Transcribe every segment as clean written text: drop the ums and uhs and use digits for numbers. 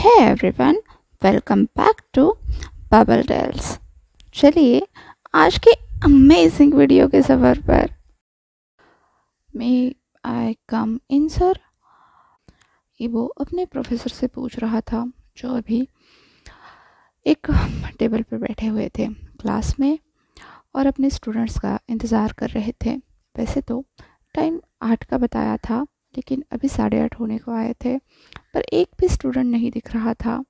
Hey everyone, welcome back to Bubble Tales। चलिए आज के अमेजिंग वीडियो के सफ़र पर। मे आई कम इन सर? वो अपने प्रोफेसर से पूछ रहा था जो अभी एक टेबल पर बैठे हुए थे क्लास में और अपने स्टूडेंट्स का इंतज़ार कर रहे थे। वैसे तो टाइम 8 का बताया था, लेकिन अभी 8:30 होने को आए थे, पर एक भी स्टूडेंट नहीं दिख रहा था।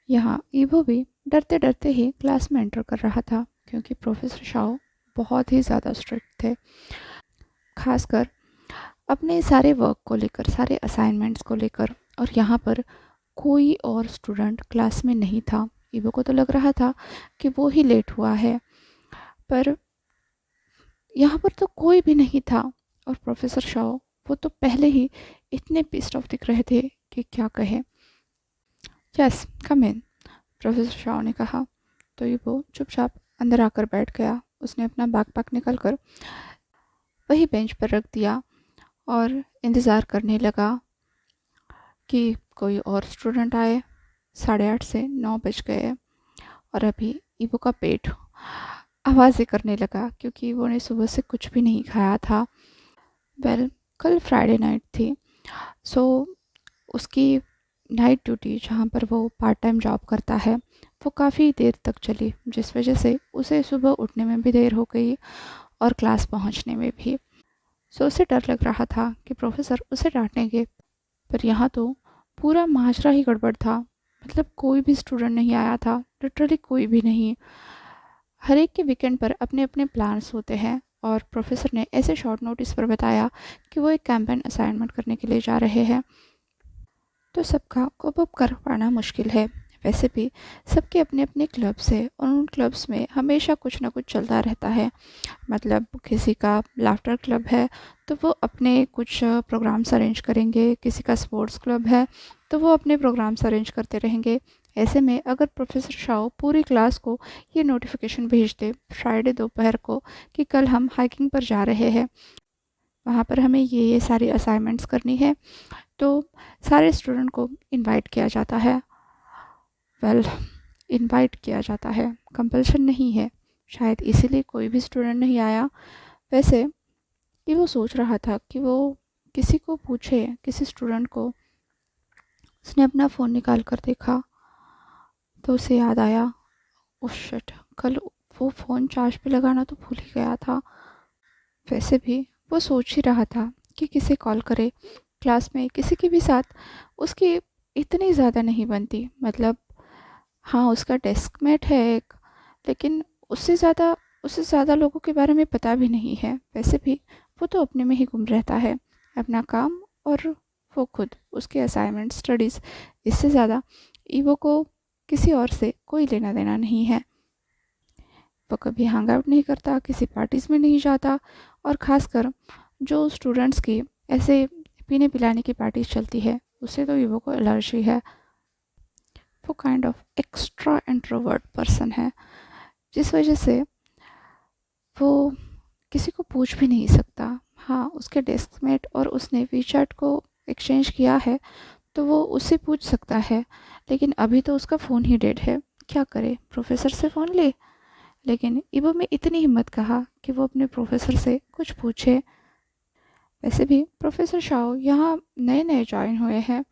यहाँ ईवो भी डरते डरते ही क्लास में एंटर कर रहा था, क्योंकि प्रोफेसर शाओ बहुत ही ज़्यादा स्ट्रिक्ट थे, खासकर अपने सारे वर्क को लेकर, सारे असाइनमेंट्स को लेकर। और यहाँ पर कोई और स्टूडेंट क्लास में नहीं था। ईवो को तो लग रहा था कि वो ही लेट हुआ है, पर यहाँ पर तो कोई भी नहीं था। और प्रोफेसर शाओ वो तो पहले ही इतने पिस्ड ऑफ दिख रहे थे कि क्या कहे। यस, कम इन, प्रोफेसर शाओ ने कहा। तो ये वो चुपचाप अंदर आकर बैठ गया। उसने अपना बैकपैक निकल कर वही बेंच पर रख दिया और इंतज़ार करने लगा कि कोई और स्टूडेंट आए। 8:30 से 9 बज गए और अभी ईवो का पेट आवाज़ें करने लगा, क्योंकि ईवो ने सुबह से कुछ भी नहीं खाया था। कल फ्राइडे नाइट थी, सो उसकी नाइट ड्यूटी, जहाँ पर वो पार्ट टाइम जॉब करता है, वो काफ़ी देर तक चली, जिस वजह से उसे सुबह उठने में भी देर हो गई और क्लास पहुँचने में भी। सो उसे डर लग रहा था कि प्रोफेसर उसे डांटेंगे, पर यहाँ तो पूरा माजरा ही गड़बड़ था। मतलब कोई भी स्टूडेंट नहीं आया था, लिटरली कोई भी नहीं। हर एक के वीकेंड पर अपने अपने प्लान्स होते हैं, और प्रोफेसर ने ऐसे शॉर्ट नोटिस पर बताया कि वो एक कैंपेन असाइनमेंट करने के लिए जा रहे हैं, तो सबका कोप अप कर पाना मुश्किल है। वैसे भी सबके अपने अपने क्लब्स हैं और उन क्लब्स में हमेशा कुछ ना कुछ चलता रहता है। मतलब किसी का लाफ्टर क्लब है तो वो अपने कुछ प्रोग्राम्स अरेंज करेंगे, किसी का स्पोर्ट्स क्लब है तो वो अपने प्रोग्राम्स अरेंज करते रहेंगे। ऐसे में अगर प्रोफेसर शाओ पूरी क्लास को ये नोटिफिकेशन भेज दे फ्राइडे दोपहर को कि कल हम हाइकिंग पर जा रहे हैं, वहाँ पर हमें ये सारी असाइनमेंट्स करनी है, तो सारे स्टूडेंट को इनवाइट किया जाता है। इनवाइट किया जाता है, कंपल्शन नहीं है। शायद इसीलिए कोई भी स्टूडेंट नहीं आया। वैसे कि वो सोच रहा था कि वो किसी को पूछे, किसी स्टूडेंट को। उसने अपना फ़ोन निकाल कर देखा तो उसे याद आया, ओह शिट, कल वो फ़ोन चार्ज पे लगाना तो भूल ही गया था। वैसे भी वो सोच ही रहा था कि किसे कॉल करे। क्लास में किसी के भी साथ उसकी इतनी ज़्यादा नहीं बनती। मतलब हाँ, उसका डेस्कमेट है एक, लेकिन उससे ज़्यादा लोगों के बारे में पता भी नहीं है। वैसे भी वो तो अपने में ही गुम रहता है, अपना काम और वो खुद, उसके असाइनमेंट, स्टडीज़। इससे ज़्यादा ईवो को किसी और से कोई लेना देना नहीं है। वो कभी हैंग आउट नहीं करता, किसी पार्टीज़ में नहीं जाता, और ख़ासकर जो स्टूडेंट्स की ऐसे पीने पिलाने की पार्टीज चलती है, उससे तो ईवो को एलर्जी है। वो kind of extra introvert person है, जिस वजह से वो किसी को पूछ भी नहीं सकता। हाँ, उसके डेस्कमेट और उसने वीचैट को एक्सचेंज किया है तो वो उससे पूछ सकता है, लेकिन अभी तो उसका फ़ोन ही डेड है। क्या करे, प्रोफेसर से फ़ोन ले? लेकिन इबो में इतनी हिम्मत कहा कि वो अपने प्रोफेसर से कुछ पूछे। वैसे भी प्रोफेसर शाओ यहाँ नए नए ज्वाइन हुए हैं,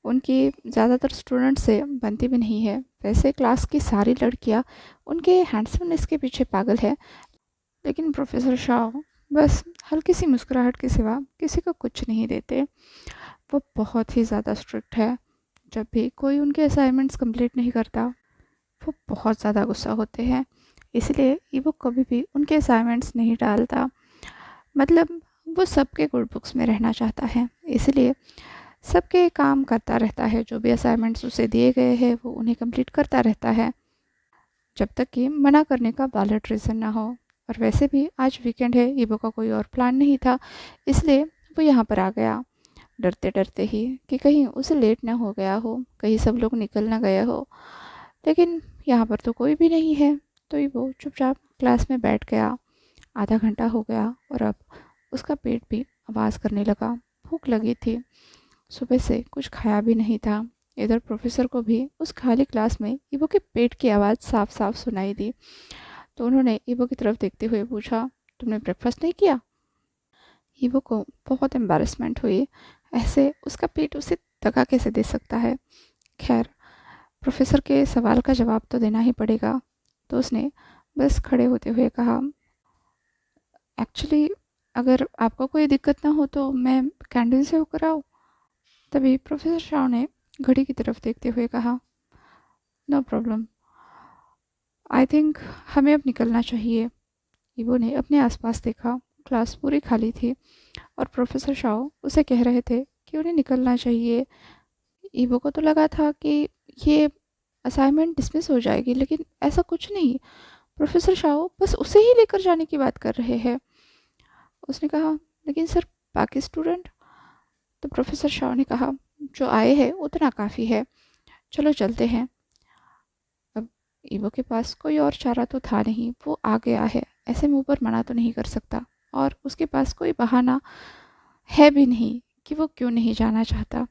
उनकी ज़्यादातर स्टूडेंट से बनती भी नहीं है। वैसे क्लास की सारी लड़कियाँ उनके हैंडसमनेस के पीछे पागल है, लेकिन प्रोफेसर शाह बस हल्की सी मुस्कुराहट के सिवा किसी को कुछ नहीं देते। वो बहुत ही ज़्यादा स्ट्रिक्ट है। जब भी कोई उनके असाइनमेंट्स कंप्लीट नहीं करता, वो बहुत ज़्यादा गुस्सा होते हैं। इसलिए ईवो कभी भी उनके असाइनमेंट्स नहीं डालता। मतलब वो सबके गुड बुक्स में रहना चाहता है, इसलिए सबके काम करता रहता है। जो भी असाइनमेंट्स उसे दिए गए हैं वो उन्हें कंप्लीट करता रहता है, जब तक कि मना करने का वैलिड रीज़न ना हो। और वैसे भी आज वीकेंड है, ईवो का कोई और प्लान नहीं था, इसलिए वो यहाँ पर आ गया, डरते डरते ही कि कहीं उसे लेट ना हो गया हो, कहीं सब लोग निकल ना गए हो। लेकिन यहाँ पर तो कोई भी नहीं है, तो ईवो चुपचाप क्लास में बैठ गया। आधा घंटा हो गया और अब उसका पेट भी आवाज़ करने लगा। भूख लगी थी, सुबह से कुछ खाया भी नहीं था। इधर प्रोफेसर को भी उस खाली क्लास में ईवो के पेट की आवाज़ साफ साफ सुनाई दी। तो उन्होंने ईवो की तरफ देखते हुए पूछा, तुमने ब्रेकफास्ट नहीं किया? ईवो को बहुत एम्बैरेसमेंट हुई, ऐसे उसका पेट उसे दगा कैसे दे सकता है। खैर, प्रोफेसर के सवाल का जवाब तो देना ही पड़ेगा। तो उसने बस खड़े होते हुए कहा, एक्चुअली अगर आपको कोई दिक्कत ना हो तो मैं कैंटीन से होकर आऊँ? तभी प्रोफेसर शाह ने घड़ी की तरफ देखते हुए कहा, नो प्रॉब्लम, आई थिंक हमें अब निकलना चाहिए। ईवो ने अपने आसपास देखा, क्लास पूरी खाली थी और प्रोफेसर शाह उसे कह रहे थे कि उन्हें निकलना चाहिए। ईवो को तो लगा था कि ये असाइनमेंट डिसमिस हो जाएगी, लेकिन ऐसा कुछ नहीं। प्रोफेसर शाह बस उसे ही लेकर जाने की बात कर रहे हैं। उसने कहा, लेकिन सर बाकी स्टूडेंट? तो प्रोफेसर शाह ने कहा, जो आए हैं उतना काफ़ी है, चलो चलते हैं। अब ईवो के पास कोई और चारा तो था नहीं, वो आ गया है, ऐसे मुंह पर मना तो नहीं कर सकता, और उसके पास कोई बहाना है भी नहीं कि वो क्यों नहीं जाना चाहता।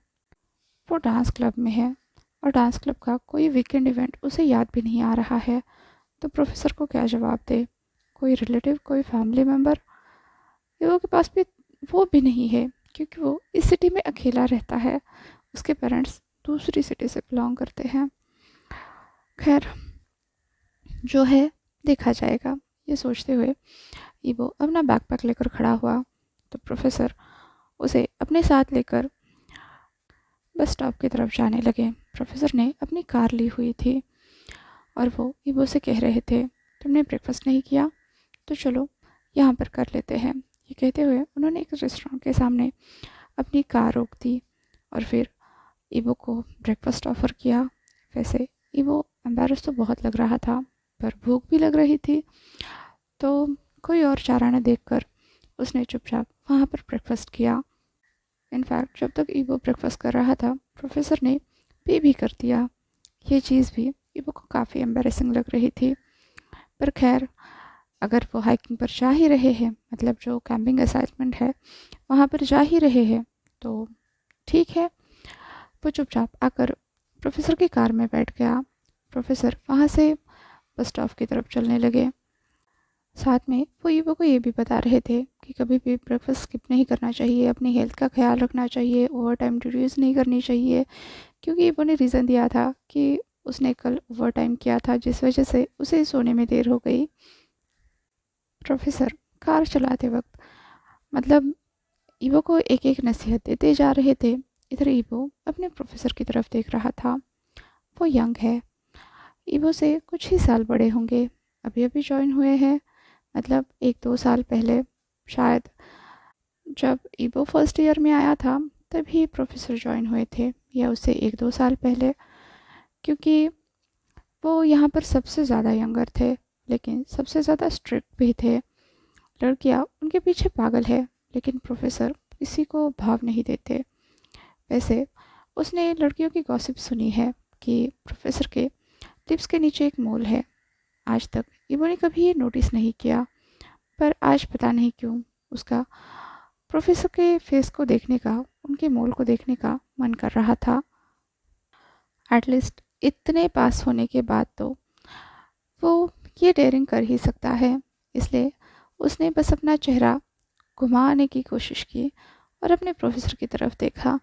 वो डांस क्लब में है और डांस क्लब का कोई वीकेंड इवेंट उसे याद भी नहीं आ रहा है। तो प्रोफेसर को क्या जवाब दे? कोई रिलेटिव, कोई फैमिली मेम्बर? ईवो के पास भी वो भी नहीं है, क्योंकि वो इस सिटी में अकेला रहता है। उसके पेरेंट्स दूसरी सिटी से बिलोंग करते हैं। खैर, जो है देखा जाएगा, ये सोचते हुए ईवो अपना बैकपैक लेकर खड़ा हुआ। तो प्रोफेसर उसे अपने साथ लेकर बस स्टॉप की तरफ जाने लगे। प्रोफेसर ने अपनी कार ली हुई थी और वो ईवो से कह रहे थे, तुमने ब्रेकफास्ट नहीं किया तो चलो यहाँ पर कर लेते हैं। ये कहते हुए उन्होंने एक रेस्टोरेंट के सामने अपनी कार रोक दी और फिर ईवो को ब्रेकफास्ट ऑफर किया। वैसे ईवो एम्बैरस तो बहुत लग रहा था, पर भूख भी लग रही थी, तो कोई और चारा न देखकर उसने चुपचाप वहाँ पर ब्रेकफास्ट किया। इनफैक्ट जब तक ईवो ब्रेकफास्ट कर रहा था, प्रोफेसर ने पे भी कर दिया। ये चीज़ भी ईवो को काफ़ी एम्बैरेसिंग लग रही थी, पर खैर, अगर वो हाइकिंग पर जा ही रहे हैं, मतलब जो कैंपिंग असाइनमेंट है वहाँ पर जा ही रहे हैं, तो ठीक है। वो चुपचाप आकर प्रोफेसर की कार में बैठ गया। प्रोफेसर वहाँ से बस स्टॉप की तरफ चलने लगे। साथ में वो ईवो को ये भी बता रहे थे कि कभी भी ब्रेकफास्ट स्किप नहीं करना चाहिए, अपनी हेल्थ का ख्याल रखना चाहिए, ओवर टाइम ड्यूटीज़ नहीं करनी चाहिए, क्योंकि ईवो ने रीज़न दिया था कि उसने कल ओवर टाइम किया था, जिस वजह से उसे सोने में देर हो गई। प्रोफेसर कार चलाते वक्त मतलब ईवो को एक एक नसीहत देते जा रहे थे। इधर ईवो अपने प्रोफेसर की तरफ देख रहा था। वो यंग है, ईवो से कुछ ही साल बड़े होंगे, अभी अभी ज्वाइन हुए हैं, मतलब 1-2 साल पहले शायद। जब ईवो फर्स्ट ईयर में आया था तभी प्रोफेसर ज्वाइन हुए थे, या उससे 1-2 साल पहले, क्योंकि वो यहाँ पर सबसे ज़्यादा यंगर थे, लेकिन सबसे ज़्यादा स्ट्रिक्ट भी थे। लड़कियाँ उनके पीछे पागल है, लेकिन प्रोफेसर किसी को भाव नहीं देते। वैसे उसने लड़कियों की गॉसिप सुनी है कि प्रोफेसर के लिप्स के नीचे एक मोल है। आज तक ईवो ने कभी ये नोटिस नहीं किया, पर आज पता नहीं क्यों उसका प्रोफेसर के फेस को देखने का, उनके मोल को देखने का मन कर रहा था। एटलीस्ट इतने पास होने के बाद तो वो ये डेयरिंग कर ही सकता है। इसलिए उसने बस अपना चेहरा घुमाने की कोशिश की और अपने प्रोफेसर की तरफ देखा,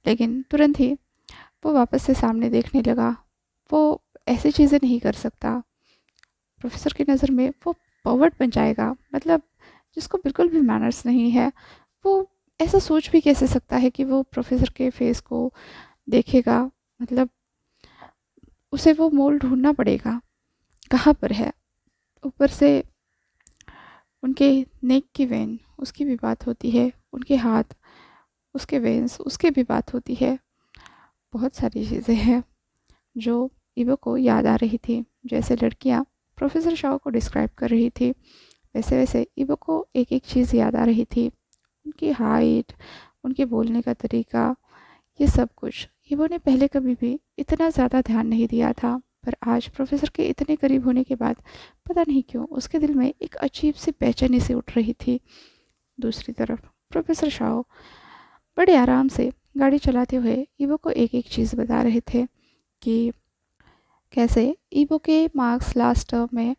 लेकिन तुरंत ही वो वापस से सामने देखने लगा। वो ऐसी चीज़ें नहीं कर सकता। प्रोफेसर की नज़र में वो पर्वर्ट बन जाएगा, मतलब जिसको बिल्कुल भी मैनर्स नहीं है। वो ऐसा सोच भी कैसे सकता है कि वो प्रोफेसर के फेस को देखेगा? मतलब उसे वो मोल ढूंढना पड़ेगा, कहाँ पर है। ऊपर से उनके नेक की वेन, उसकी भी बात होती है, उनके हाथ, उसके वेन्स, उसकी भी बात होती है। बहुत सारी चीज़ें हैं जो ईवो को याद आ रही थी। जैसे लड़कियाँ प्रोफेसर शाह को डिस्क्राइब कर रही थी, वैसे वैसे ईवो को एक एक चीज़ याद आ रही थी। उनकी हाइट, उनके बोलने का तरीका, ये सब कुछ ईवो ने पहले कभी भी इतना ज़्यादा ध्यान नहीं दिया था, पर आज प्रोफेसर के इतने करीब होने के बाद पता नहीं क्यों उसके दिल में एक अजीब सी बेचैनी सी उठ रही थी। दूसरी तरफ प्रोफेसर शाह बड़े आराम से गाड़ी चलाते हुए ईवो को एक एक चीज़ बता रहे थे कि कैसे ईवो के मार्क्स लास्ट टर्म में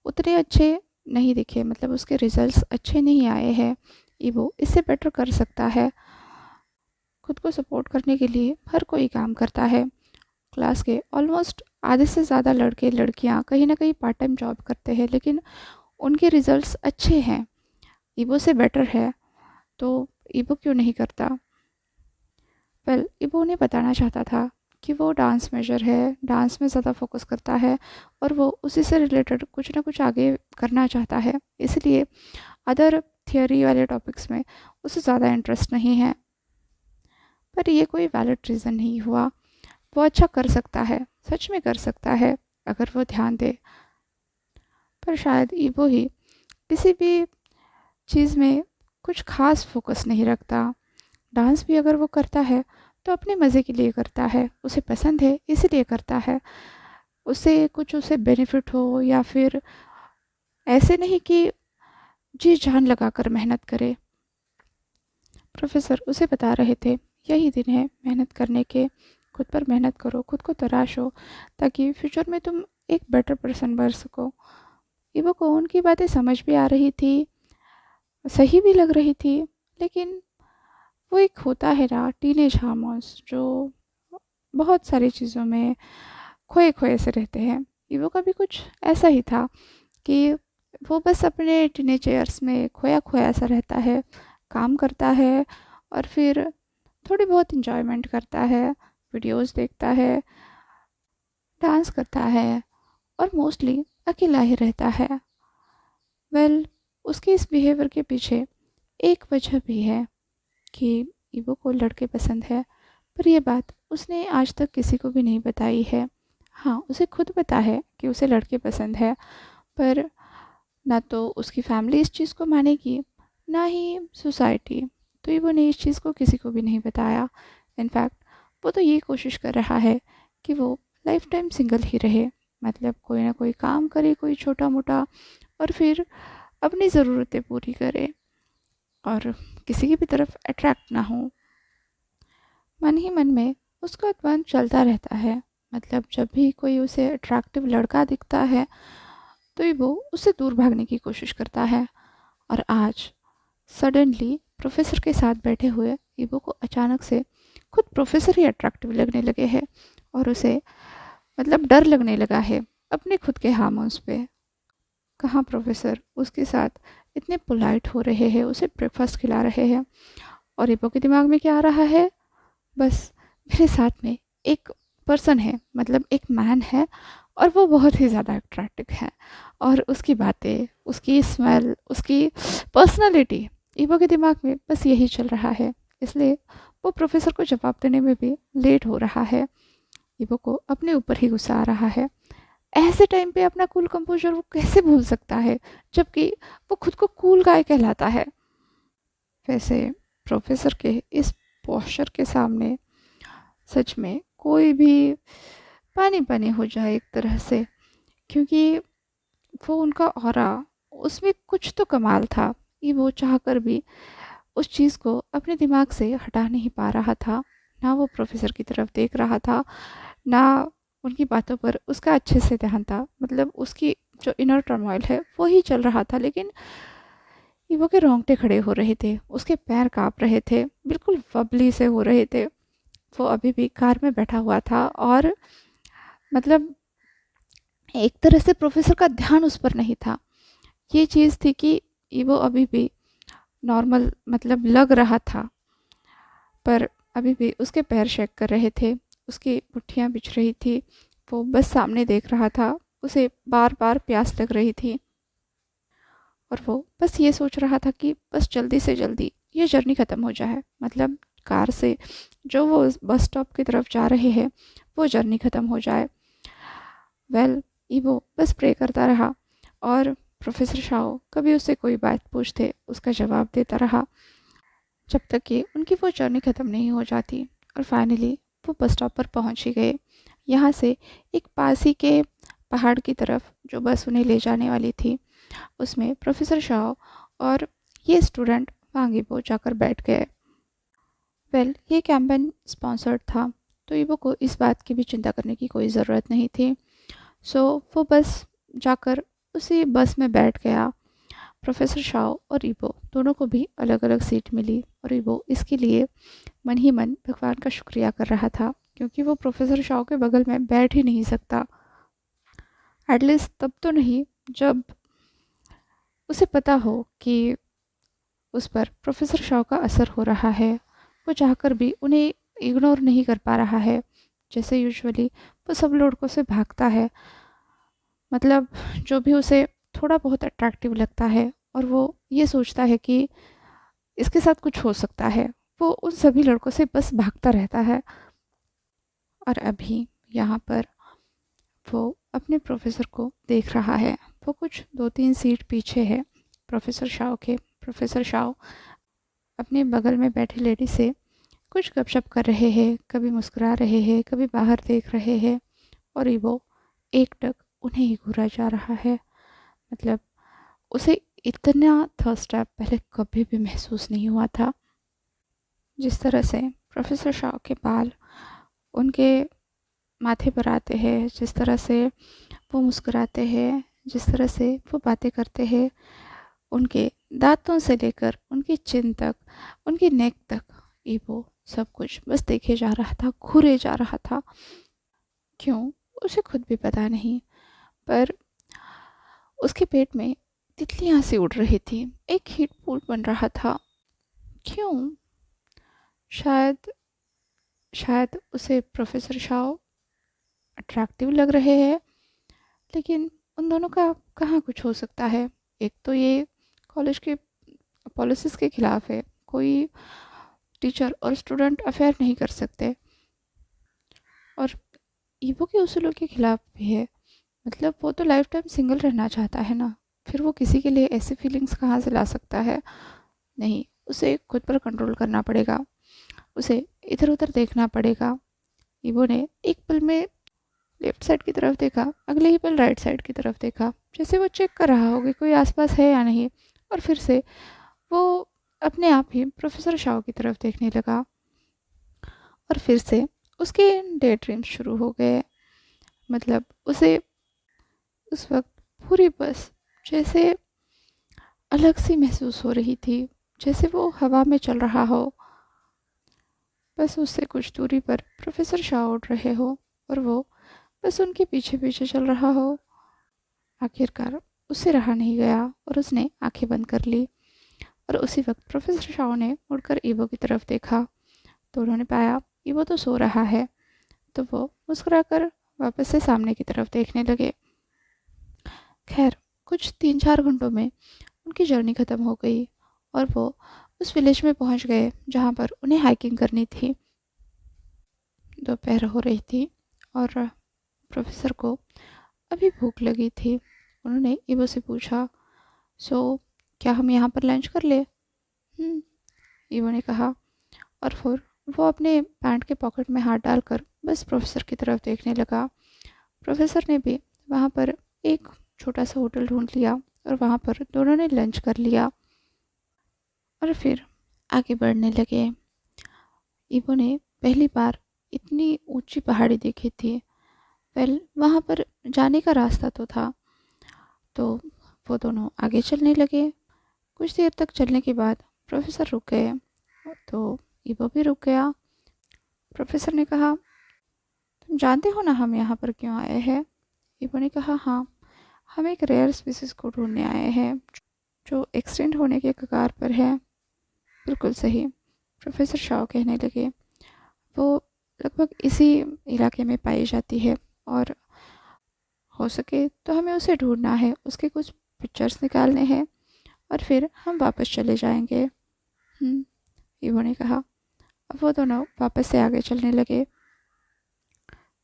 उतने अच्छे नहीं दिखे, मतलब उसके रिजल्ट्स अच्छे नहीं आए हैं। ईवो इससे बेटर कर सकता है। खुद को सपोर्ट करने के लिए हर कोई काम करता है। क्लास के ऑलमोस्ट आधे से ज़्यादा लड़के लड़कियां कहीं ना कहीं पार्ट टाइम जॉब करते हैं, लेकिन उनके रिजल्ट्स अच्छे हैं, ईवो से बेटर है, तो ईवो क्यों नहीं करता। वेल, ईवो उन्हें बताना चाहता था कि वो डांस मेजर है, डांस में ज़्यादा फोकस करता है और वो उसी से रिलेटेड कुछ ना कुछ आगे करना चाहता है, इसलिए अदर थियोरी वाले टॉपिक्स में उसे ज़्यादा इंटरेस्ट नहीं है। पर ये कोई वैलिड रीज़न नहीं हुआ। वो अच्छा कर सकता है, सच में कर सकता है अगर वो ध्यान दे। पर शायद ईवो ही किसी भी चीज़ में कुछ खास फोकस नहीं रखता। डांस भी अगर वो करता है तो अपने मज़े के लिए करता है, उसे पसंद है इसलिए करता है। उसे बेनिफिट हो या फिर ऐसे नहीं कि जी जान लगाकर मेहनत करे। प्रोफेसर उसे बता रहे थे, यही दिन है मेहनत करने के। खुद पर मेहनत करो, खुद को तराशो, ताकि फ्यूचर में तुम एक बेटर पर्सन बन सको। ईवो को उनकी बातें समझ भी आ रही थी, सही भी लग रही थी, लेकिन वो एक होता है ना टीनेज हार्मोन्स, जो बहुत सारी चीज़ों में खोए खोए से रहते हैं। ईवो का भी कुछ ऐसा ही था कि वो बस अपने टीनेज ईयर्स में खोया खोया सा रहता है, काम करता है और फिर थोड़ी बहुत इंजॉयमेंट करता है, वीडियोस देखता है, डांस करता है और मोस्टली अकेला ही रहता है। वेल, उसके इस बिहेवियर के पीछे एक वजह भी है कि ईवो को लड़के पसंद है, पर यह बात उसने आज तक किसी को भी नहीं बताई है। हाँ, उसे खुद पता है कि उसे लड़के पसंद है, पर ना तो उसकी फैमिली इस चीज़ को मानेगी, ना ही सोसाइटी। तो ईवो ने इस चीज़ को किसी को भी नहीं बताया। इनफैक्ट वो तो ये कोशिश कर रहा है कि वो लाइफ टाइम सिंगल ही रहे, मतलब कोई ना कोई काम करे, कोई छोटा मोटा, और फिर अपनी ज़रूरतें पूरी करे और किसी की भी तरफ अट्रैक्ट ना हो। मन ही मन में उसका द्वंद चलता रहता है, मतलब जब भी कोई उसे अट्रैक्टिव लड़का दिखता है तो वो उससे दूर भागने की कोशिश करता है। और आज सडनली प्रोफेसर के साथ बैठे हुए ईवो को अचानक से खुद प्रोफेसर ही अट्रैक्टिव लगने लगे हैं और उसे मतलब डर लगने लगा है अपने खुद के हार्मोन्स पे। कहाँ प्रोफेसर उसके साथ इतने पोलाइट हो रहे हैं, उसे ब्रेकफास्ट खिला रहे हैं, और ईवो के दिमाग में क्या आ रहा है, बस मेरे साथ में एक पर्सन है, मतलब एक मैन है और वो बहुत ही ज़्यादा अट्रैक्टिव है, और उसकी बातें, उसकी स्मेल, उसकी पर्सनालिटी, ईवो के दिमाग में बस यही चल रहा है। इसलिए वो प्रोफेसर को जवाब देने में भी लेट हो रहा है। ईवो को अपने ऊपर ही गुस्सा आ रहा है। ऐसे टाइम पे अपना कूल कंपोजर वो कैसे भूल सकता है, जबकि वो खुद को कूल गाय कहलाता है। वैसे प्रोफेसर के इस पोस्चर के सामने सच में कोई भी पानी पानी हो जाए एक तरह से, क्योंकि वो उनका ऑरा, उसमें कुछ तो कमाल था। ये वो चाहकर भी उस चीज़ को अपने दिमाग से हटा नहीं पा रहा था। ना वो प्रोफेसर की तरफ देख रहा था, ना उनकी बातों पर उसका अच्छे से ध्यान था, मतलब उसकी जो इनर टर्मोइल है वो ही चल रहा था। लेकिन ईवो के रोंगटे खड़े हो रहे थे, उसके पैर काँप रहे थे, बिल्कुल वबली से हो रहे थे। वो अभी भी कार में बैठा हुआ था और मतलब एक तरह से प्रोफेसर का ध्यान उस पर नहीं था। ये चीज़ थी कि ईवो अभी भी नॉर्मल मतलब लग रहा था, पर अभी भी उसके पैर शेक कर रहे थे, उसकी मुट्ठियाँ बिछ रही थी। वो बस सामने देख रहा था, उसे बार बार प्यास लग रही थी और वो बस ये सोच रहा था कि बस जल्दी से जल्दी ये जर्नी ख़त्म हो जाए, मतलब कार से जो वो बस स्टॉप की तरफ जा रहे हैं वो जर्नी ख़त्म हो जाए। वेल, ईवो बस प्रे करता रहा और प्रोफेसर शाओ कभी उससे कोई बात पूछते उसका जवाब देता रहा, जब तक कि उनकी वो जर्नी ख़त्म नहीं हो जाती। और फाइनली वो बस स्टॉप पर पहुंच ही गए। यहाँ से एक पास ही के पहाड़ की तरफ जो बस उन्हें ले जाने वाली थी, उसमें प्रोफेसर शाओ और ये स्टूडेंट वांगीबो जाकर बैठ गए। ये कैंपेन स्पॉन्सर्ड था, तो ईबो को इस बात की भी चिंता करने की कोई ज़रूरत नहीं थी। सो वो बस जाकर उसी बस में बैठ गया। प्रोफेसर शाओ और ईबो दोनों को भी अलग अलग सीट मिली और ईबो इसके लिए मन ही मन भगवान का शुक्रिया कर रहा था, क्योंकि वो प्रोफेसर शाओ के बगल में बैठ ही नहीं सकता। एटलीस्ट तब तो नहीं जब उसे पता हो कि उस पर प्रोफेसर शाओ का असर हो रहा है। वो चाहकर भी उन्हें इग्नोर नहीं कर पा रहा है। जैसे यूजुअली वो सब लड़कों से भागता है, मतलब जो भी उसे थोड़ा बहुत अट्रैक्टिव लगता है और वो ये सोचता है कि इसके साथ कुछ हो सकता है, वो उन सभी लड़कों से बस भागता रहता है। और अभी यहाँ पर वो अपने प्रोफेसर को देख रहा है। वो कुछ 2-3 सीट पीछे है प्रोफेसर शाओ के। प्रोफेसर शाओ अपने बगल में बैठी लेडी से कुछ गपशप कर रहे हैं, कभी मुस्कुरा रहे हैं, कभी बाहर देख रहे हैं, और वो एकटक उन्हें ही घूरा जा रहा है। मतलब उसे इतना थर्स्ट ट्रैप पहले कभी भी महसूस नहीं हुआ था। जिस तरह से प्रोफेसर शाह के बाल उनके माथे पर आते हैं, जिस तरह से वो मुस्कुराते हैं, जिस तरह से वो बातें करते हैं, उनके दांतों से लेकर उनकी चिन तक, उनकी नेक तक, वो सब कुछ बस देखे जा रहा था, घूरे जा रहा था। क्यों, उसे खुद भी पता नहीं, पर उसके पेट में तितलियां सी उड़ रही थी, एक हीट पूल बन रहा था। क्यों, शायद शायद उसे प्रोफेसर शाओ अट्रैक्टिव लग रहे हैं, लेकिन उन दोनों का कहाँ कुछ हो सकता है। एक तो ये कॉलेज के पॉलिसीज़ के खिलाफ है, कोई टीचर और स्टूडेंट अफेयर नहीं कर सकते, और ईवो के उसूलों के खिलाफ भी है। मतलब वो तो लाइफ टाइम सिंगल रहना चाहता है ना, फिर वो किसी के लिए ऐसी फीलिंग्स कहाँ से ला सकता है। नहीं, उसे खुद पर कंट्रोल करना पड़ेगा, उसे इधर उधर देखना पड़ेगा। ईवो ने एक पल में लेफ्ट साइड की तरफ देखा, अगले ही पल राइट साइड की तरफ देखा, जैसे वो चेक कर रहा हो कि कोई आसपास है या नहीं, और फिर से वो अपने आप ही प्रोफेसर शाओ की तरफ देखने लगा। और फिर से उसके डे ड्रीम्स शुरू हो गए। मतलब उसे उस वक्त पूरी बस जैसे अलग सी महसूस हो रही थी, जैसे वो हवा में चल रहा हो, बस उससे कुछ दूरी पर प्रोफेसर शाह उड़ रहे हो और वो बस उनके पीछे पीछे चल रहा हो। आखिरकार उससे रहा नहीं गया और उसने आंखें बंद कर ली, और उसी वक्त प्रोफेसर शाह ने मुड़कर ईवो की तरफ देखा तो उन्होंने पाया ईवो तो सो रहा है। तो वो मुस्कुराकर वापस से सामने की तरफ देखने लगे। खैर, कुछ 3-4 घंटों में उनकी जर्नी ख़त्म हो गई और वो उस विलेज में पहुंच गए जहां पर उन्हें हाइकिंग करनी थी। दोपहर हो रही थी और प्रोफेसर को अभी भूख लगी थी। उन्होंने ईवो से पूछा, सो क्या हम यहाँ पर लंच कर ले? ईवो ने कहा, और फिर वो अपने पैंट के पॉकेट में हाथ डालकर बस प्रोफेसर की तरफ देखने लगा। प्रोफेसर ने भी वहाँ पर एक छोटा सा होटल ढूंढ लिया और वहाँ पर दोनों ने लंच कर लिया और फिर आगे बढ़ने लगे। ईवो ने पहली बार इतनी ऊंची पहाड़ी देखी थी। वहाँ पर जाने का रास्ता तो था, तो वो दोनों आगे चलने लगे। कुछ देर तक चलने के बाद प्रोफेसर रुक गए, तो ईवो भी रुक गया। प्रोफेसर ने कहा, तुम जानते हो ना हम यहाँ पर क्यों आए हैं? ईवो ने कहा, हाँ, हम एक रेयर स्पीसीज को ढूंढने आए हैं जो एक्सटेंड होने के कगार पर है। बिल्कुल सही, प्रोफेसर शाह कहने लगे। वो लगभग इसी इलाके में पाई जाती है और हो सके तो हमें उसे ढूंढना है, उसके कुछ पिक्चर्स निकालने हैं और फिर हम वापस चले जाएंगे। ईवो ने कहा। अब वो दोनों वापस से आगे चलने लगे।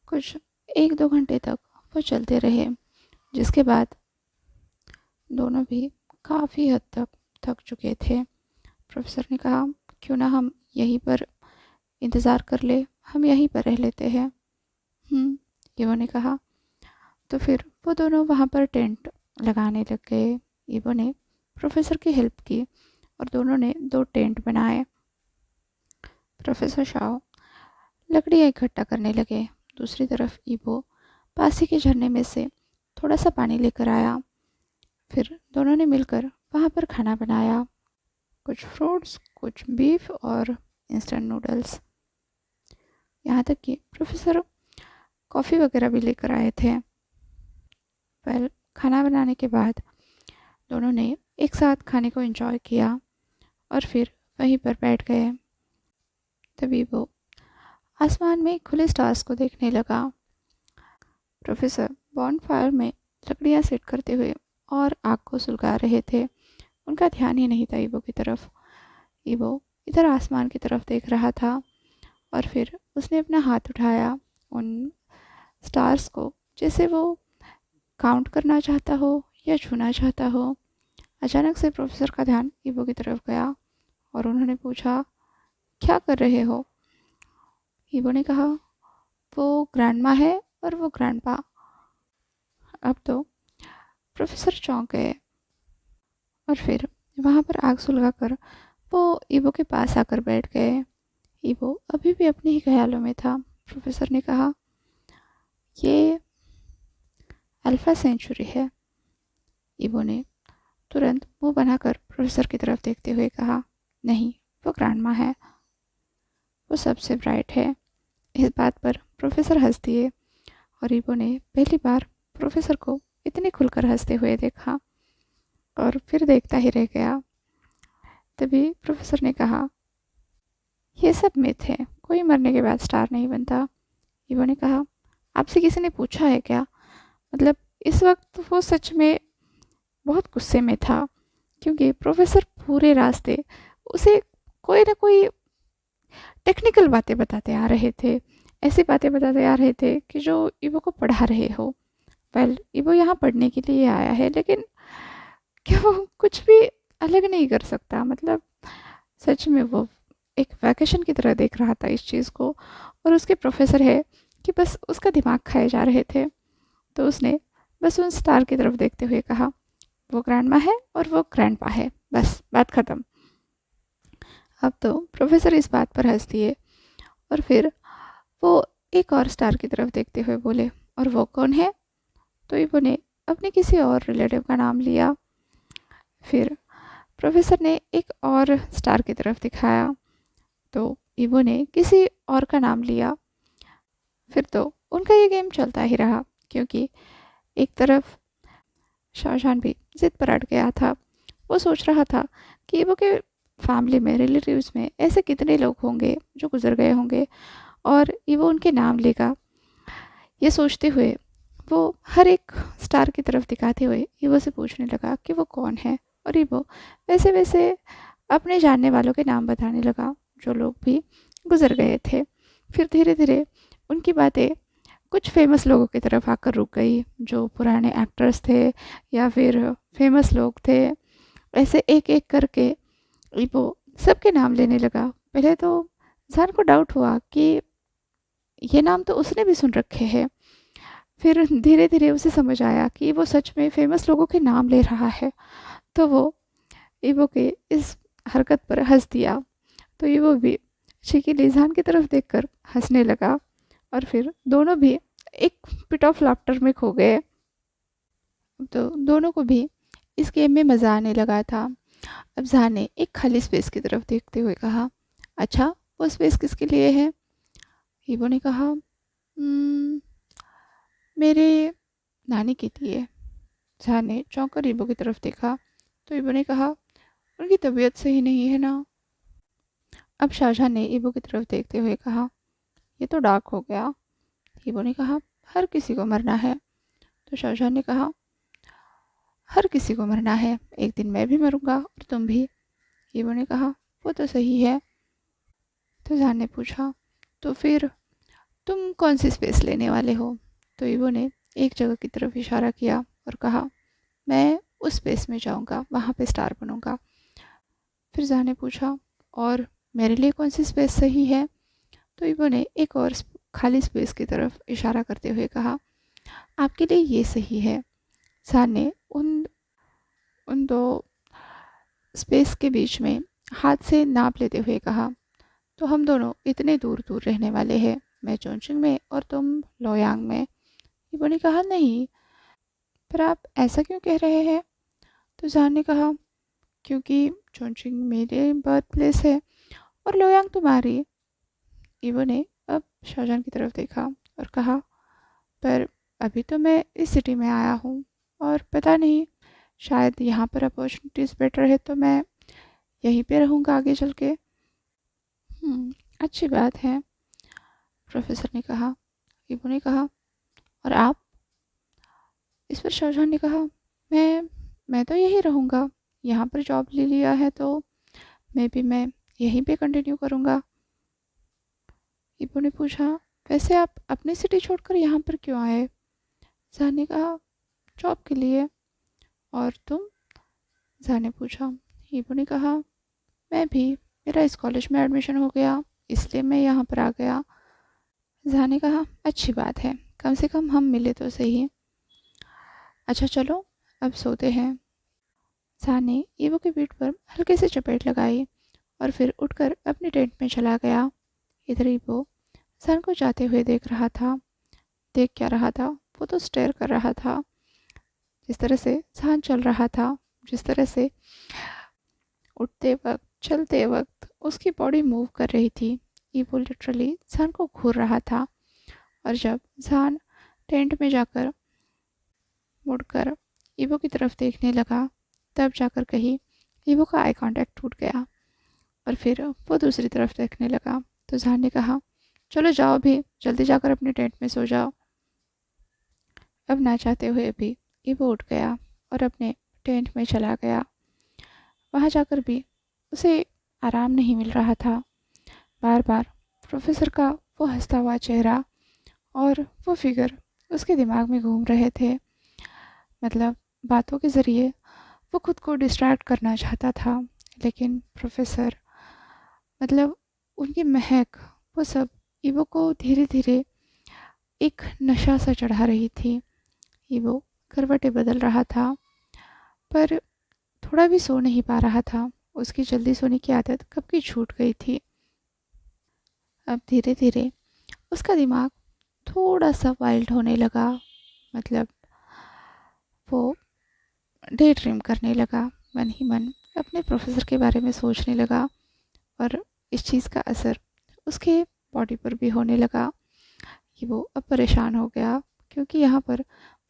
कुछ 1-2 घंटे तक वो चलते रहे, जिसके बाद दोनों भी काफ़ी हद तक थक चुके थे। प्रोफेसर ने कहा, क्यों ना हम यहीं पर इंतज़ार कर ले, हम यहीं पर रह लेते हैं। ईवो ने कहा। तो फिर वो दोनों वहाँ पर टेंट लगाने लग गए। ईवो ने प्रोफेसर की हेल्प की और दोनों ने 2 टेंट बनाए। प्रोफेसर शाओ लकड़ियाँ इकट्ठा करने लगे। दूसरी तरफ ईबो पास ही के झरने में से थोड़ा सा पानी लेकर आया। फिर दोनों ने मिलकर वहाँ पर खाना बनाया, कुछ फ्रूट्स, कुछ बीफ और इंस्टेंट नूडल्स। यहाँ तक कि प्रोफेसर कॉफ़ी वगैरह भी लेकर आए थे। खाना बनाने के बाद दोनों ने एक साथ खाने को एंजॉय किया और फिर वहीं पर बैठ गए। तभी वो आसमान में खुले स्टार्स को देखने लगा। प्रोफेसर बॉनफायर में लकड़ियाँ सेट करते हुए और आग को सुलगा रहे थे। उनका ध्यान ही नहीं था ईबो की तरफ। ईबो इधर आसमान की तरफ देख रहा था और फिर उसने अपना हाथ उठाया उन स्टार्स को, जैसे वो काउंट करना चाहता हो या छूना चाहता हो। अचानक से प्रोफेसर का ध्यान ईबो की तरफ गया और उन्होंने पूछा, क्या कर रहे हो? ईबो ने कहा, वो ग्रैंडमा है और वो ग्रैंडपा। अब तो प्रोफेसर चौंक गए और फिर वहाँ पर आग सुलगाकर वो ईबो के पास आकर बैठ गए। ईबो अभी भी अपने ही ख्यालों में था। प्रोफेसर ने कहा, ये अल्फा सेंचुरी है। ईबो ने तुरंत मुंह बनाकर प्रोफेसर की तरफ देखते हुए कहा, नहीं, वो ग्रैंडमा है, वो सबसे ब्राइट है। इस बात पर प्रोफेसर हंस दिए और ईबो ने पहली बार प्रोफेसर को इतने खुलकर हंसते हुए देखा और फिर देखता ही रह गया। तभी प्रोफेसर ने कहा, ये सब मिथ है, कोई मरने के बाद स्टार नहीं बनता। ईबो ने कहा, आपसे किसी ने पूछा है क्या? मतलब इस वक्त वो सच में बहुत गुस्से में था, क्योंकि प्रोफेसर पूरे रास्ते उसे कोई ना कोई टेक्निकल बातें बताते आ रहे थे, ऐसी बातें बताते आ रहे थे कि जो ईबो को पढ़ा रहे हो। ईबो यहाँ पढ़ने के लिए आया है, लेकिन क्या वो कुछ भी अलग नहीं कर सकता? मतलब सच में वो एक वैकेशन की तरह देख रहा था इस चीज़ को, और उसके प्रोफेसर है कि बस उसका दिमाग खाए जा रहे थे। तो उसने बस उन स्टार की तरफ देखते हुए कहा, वो ग्रैंडमा है और वो ग्रैंडपा है, बस बात ख़त्म। अब तो प्रोफेसर इस बात पर हंस दिए और फिर वो एक और स्टार की तरफ देखते हुए बोले, और वो कौन है? तो ईबो ने अपने किसी और रिलेटिव का नाम लिया। फिर प्रोफेसर ने एक और स्टार की तरफ दिखाया तो ईबो ने किसी और का नाम लिया। फिर तो उनका ये गेम चलता ही रहा, क्योंकि एक तरफ शाहजहां भी जिद पर अड़ गया था। वो सोच रहा था कि ईबो के फैमिली में, रिलेटिव्स में ऐसे कितने लोग होंगे जो गुजर गए होंगे और ईबो उनके नाम लेगा। ये सोचते हुए वो हर एक स्टार की तरफ दिखाते हुए ईबो से पूछने लगा कि वो कौन है, और ईबो वैसे वैसे अपने जानने वालों के नाम बताने लगा जो लोग भी गुजर गए थे। फिर धीरे धीरे उनकी बातें कुछ फेमस लोगों की तरफ आकर रुक गई, जो पुराने एक्टर्स थे या फिर फेमस लोग थे। ऐसे एक एक करके वो सबके नाम लेने लगा। पहले तो जान को डाउट हुआ कि ये नाम तो उसने भी सुन रखे हैं। फिर धीरे धीरे उसे समझ आया कि वो सच में फेमस लोगों के नाम ले रहा है। तो वो ईबो के इस हरकत पर हंस दिया। तो ईबो भी शिकी लिजान की तरफ देखकर हंसने लगा और फिर दोनों भी एक पिट ऑफ लाफ्टर में खो गए। तो दोनों को भी इस गेम में मज़ा आने लगा था। अब जहा ने एक खाली स्पेस की तरफ देखते हुए कहा, अच्छा, वो स्पेस किसके लिए है? ईबो ने कहा, "हम्म, मेरे नानी के लिए।" जहा ने चौंक कर ईबो की तरफ देखा तो ईबो ने कहा, उनकी तबीयत सही नहीं है ना? अब शाहजहां ने ईबो की तरफ देखते हुए कहा, ये तो डार्क हो गया। ईबो ने कहा, हर किसी को मरना है। तो शाहजहां ने कहा, हर किसी को मरना है, एक दिन मैं भी मरूंगा और तुम भी। ईबो ने कहा, वो तो सही है। तो जान ने पूछा, तो फिर तुम कौन सी स्पेस लेने वाले हो? तो ईबो ने एक जगह की तरफ इशारा किया और कहा, मैं उस स्पेस में जाऊंगा, वहाँ पे स्टार बनूंगा। फिर जान ने पूछा, और मेरे लिए कौन सी स्पेस सही है? तो ईबो ने एक और खाली स्पेस की तरफ इशारा करते हुए कहा, आपके लिए ये सही है। जान ने उन उन दो स्पेस के बीच में हाथ से नाप लेते हुए कहा, तो हम दोनों इतने दूर दूर रहने वाले हैं, मैं चोनचिंग में और तुम लोयांग में। ईबो ने कहा, नहीं, पर आप ऐसा क्यों कह रहे हैं? तो जहान ने कहा, क्योंकि चोनचिंग मेरे बर्थ प्लेस है और लोयांग तुम्हारी। ईबो ने अब शाहजहां की तरफ देखा और कहा, पर अभी तो मैं इस सिटी में आया हूँ और पता नहीं, शायद यहाँ पर अपॉर्चुनिटीज़ बेटर है तो मैं यहीं पे रहूँगा आगे चल के। अच्छी बात है, प्रोफेसर ने कहा। ईबो ने कहा, और आप? इस पर शाहजहां ने कहा, मैं तो यहीं रहूँगा, यहाँ पर जॉब ले लिया है तो मैं यहीं पे कंटिन्यू करूँगा। ईबो ने पूछा, वैसे आप अपनी सिटी छोड़कर यहाँ पर क्यों आए? जहां ने कहा, जॉब के लिए। और तुम? जहां ने पूछा। ईबो ने कहा, मैं भी, मेरा इस कॉलेज में एडमिशन हो गया, इसलिए मैं यहाँ पर आ गया। जहां ने कहा, अच्छी बात है, कम से कम हम मिले तो सही। अच्छा चलो, अब सोते हैं। जहां ने ईबो के पीठ पर हल्के से चपेट लगाई और फिर उठकर अपने टेंट में चला गया। इधर ईबो जहान को जाते हुए देख रहा था। देख क्या रहा था, वो तो स्टेयर कर रहा था। जिस तरह से जहान चल रहा था, जिस तरह से उठते वक्त, चलते वक्त उसकी बॉडी मूव कर रही थी, ईबो लिटरली जहान को घूर रहा था। और जब जहान टेंट में जाकर मुड़कर ईबो की तरफ देखने लगा, तब जाकर कहीं ईबो का आई कांटेक्ट टूट गया और फिर वो दूसरी तरफ देखने लगा। तो जहान ने कहा, चलो जाओ भी, जल्दी जाकर अपने टेंट में सो जाओ। अब ना चाहते हुए भी ईबो उठ गया और अपने टेंट में चला गया। वहाँ जाकर भी उसे आराम नहीं मिल रहा था। बार बार प्रोफेसर का वो हंसता हुआ चेहरा और वो फिगर उसके दिमाग में घूम रहे थे। मतलब बातों के ज़रिए वो खुद को डिस्ट्रैक्ट करना चाहता था, लेकिन प्रोफेसर, मतलब उनकी महक, वो सब ईबो को धीरे धीरे एक नशा सा चढ़ा रही थी। ईबो करवटें बदल रहा था, पर थोड़ा भी सो नहीं पा रहा था। उसकी जल्दी सोने की आदत कब की छूट गई थी। अब धीरे धीरे उसका दिमाग थोड़ा सा वाइल्ड होने लगा। मतलब वो डे ड्रीम करने लगा, मन ही मन अपने प्रोफेसर के बारे में सोचने लगा और इस चीज़ का असर उसके बॉडी पर भी होने लगा कि वो अब परेशान हो गया, क्योंकि यहाँ पर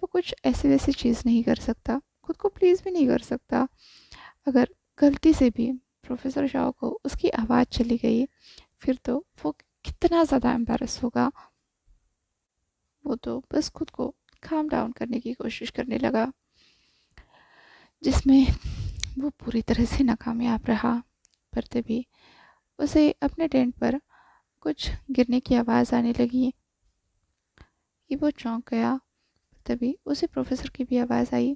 वो कुछ ऐसी वैसी चीज़ नहीं कर सकता, खुद को प्लीज़ भी नहीं कर सकता। अगर गलती से भी प्रोफेसर शाह को उसकी आवाज़ चली गई, फिर तो वो कितना ज़्यादा एम्बैरस होगा। वो तो बस खुद को काम डाउन करने की कोशिश करने लगा, जिसमें वो पूरी तरह से नाकामयाब रहा। पर तभी उसे अपने टेंट पर कुछ गिरने की आवाज़ आने लगी। ईबो चौंक गया। तभी उसे प्रोफेसर की भी आवाज़ आई,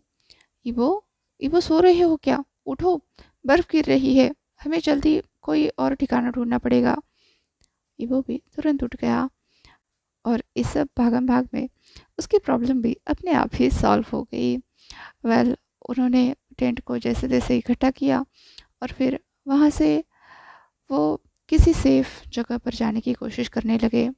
ईबो, ईबो सो रहे हो क्या? उठो, बर्फ़ गिर रही है, हमें जल्दी कोई और ठिकाना ढूंढना पड़ेगा। ईबो भी तुरंत उठ गया और इस सब भागम भाग में उसकी प्रॉब्लम भी अपने आप ही सॉल्व हो गई। वेल, उन्होंने टेंट को जैसे तैसे इकट्ठा किया और फिर वहाँ से वो किसी सेफ जगह पर जाने की कोशिश करने लगे।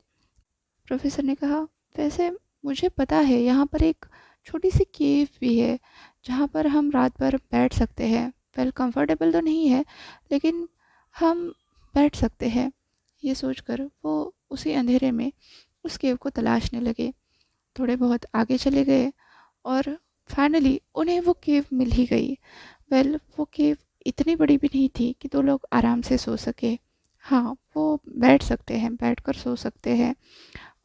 प्रोफेसर ने कहा, वैसे मुझे पता है यहाँ पर एक छोटी सी केव भी है जहाँ पर हम रात भर बैठ सकते हैं। वेल, कंफर्टेबल तो नहीं है, लेकिन हम बैठ सकते हैं। ये सोचकर वो उसी अंधेरे में उस केव को तलाशने लगे। थोड़े बहुत आगे चले गए और फाइनली उन्हें वो केव मिल ही गई। वेल, वो केव इतनी बड़ी भी नहीं थी कि दो लोग आराम से सो सके। हाँ, वो बैठ सकते हैं, बैठकर सो सकते हैं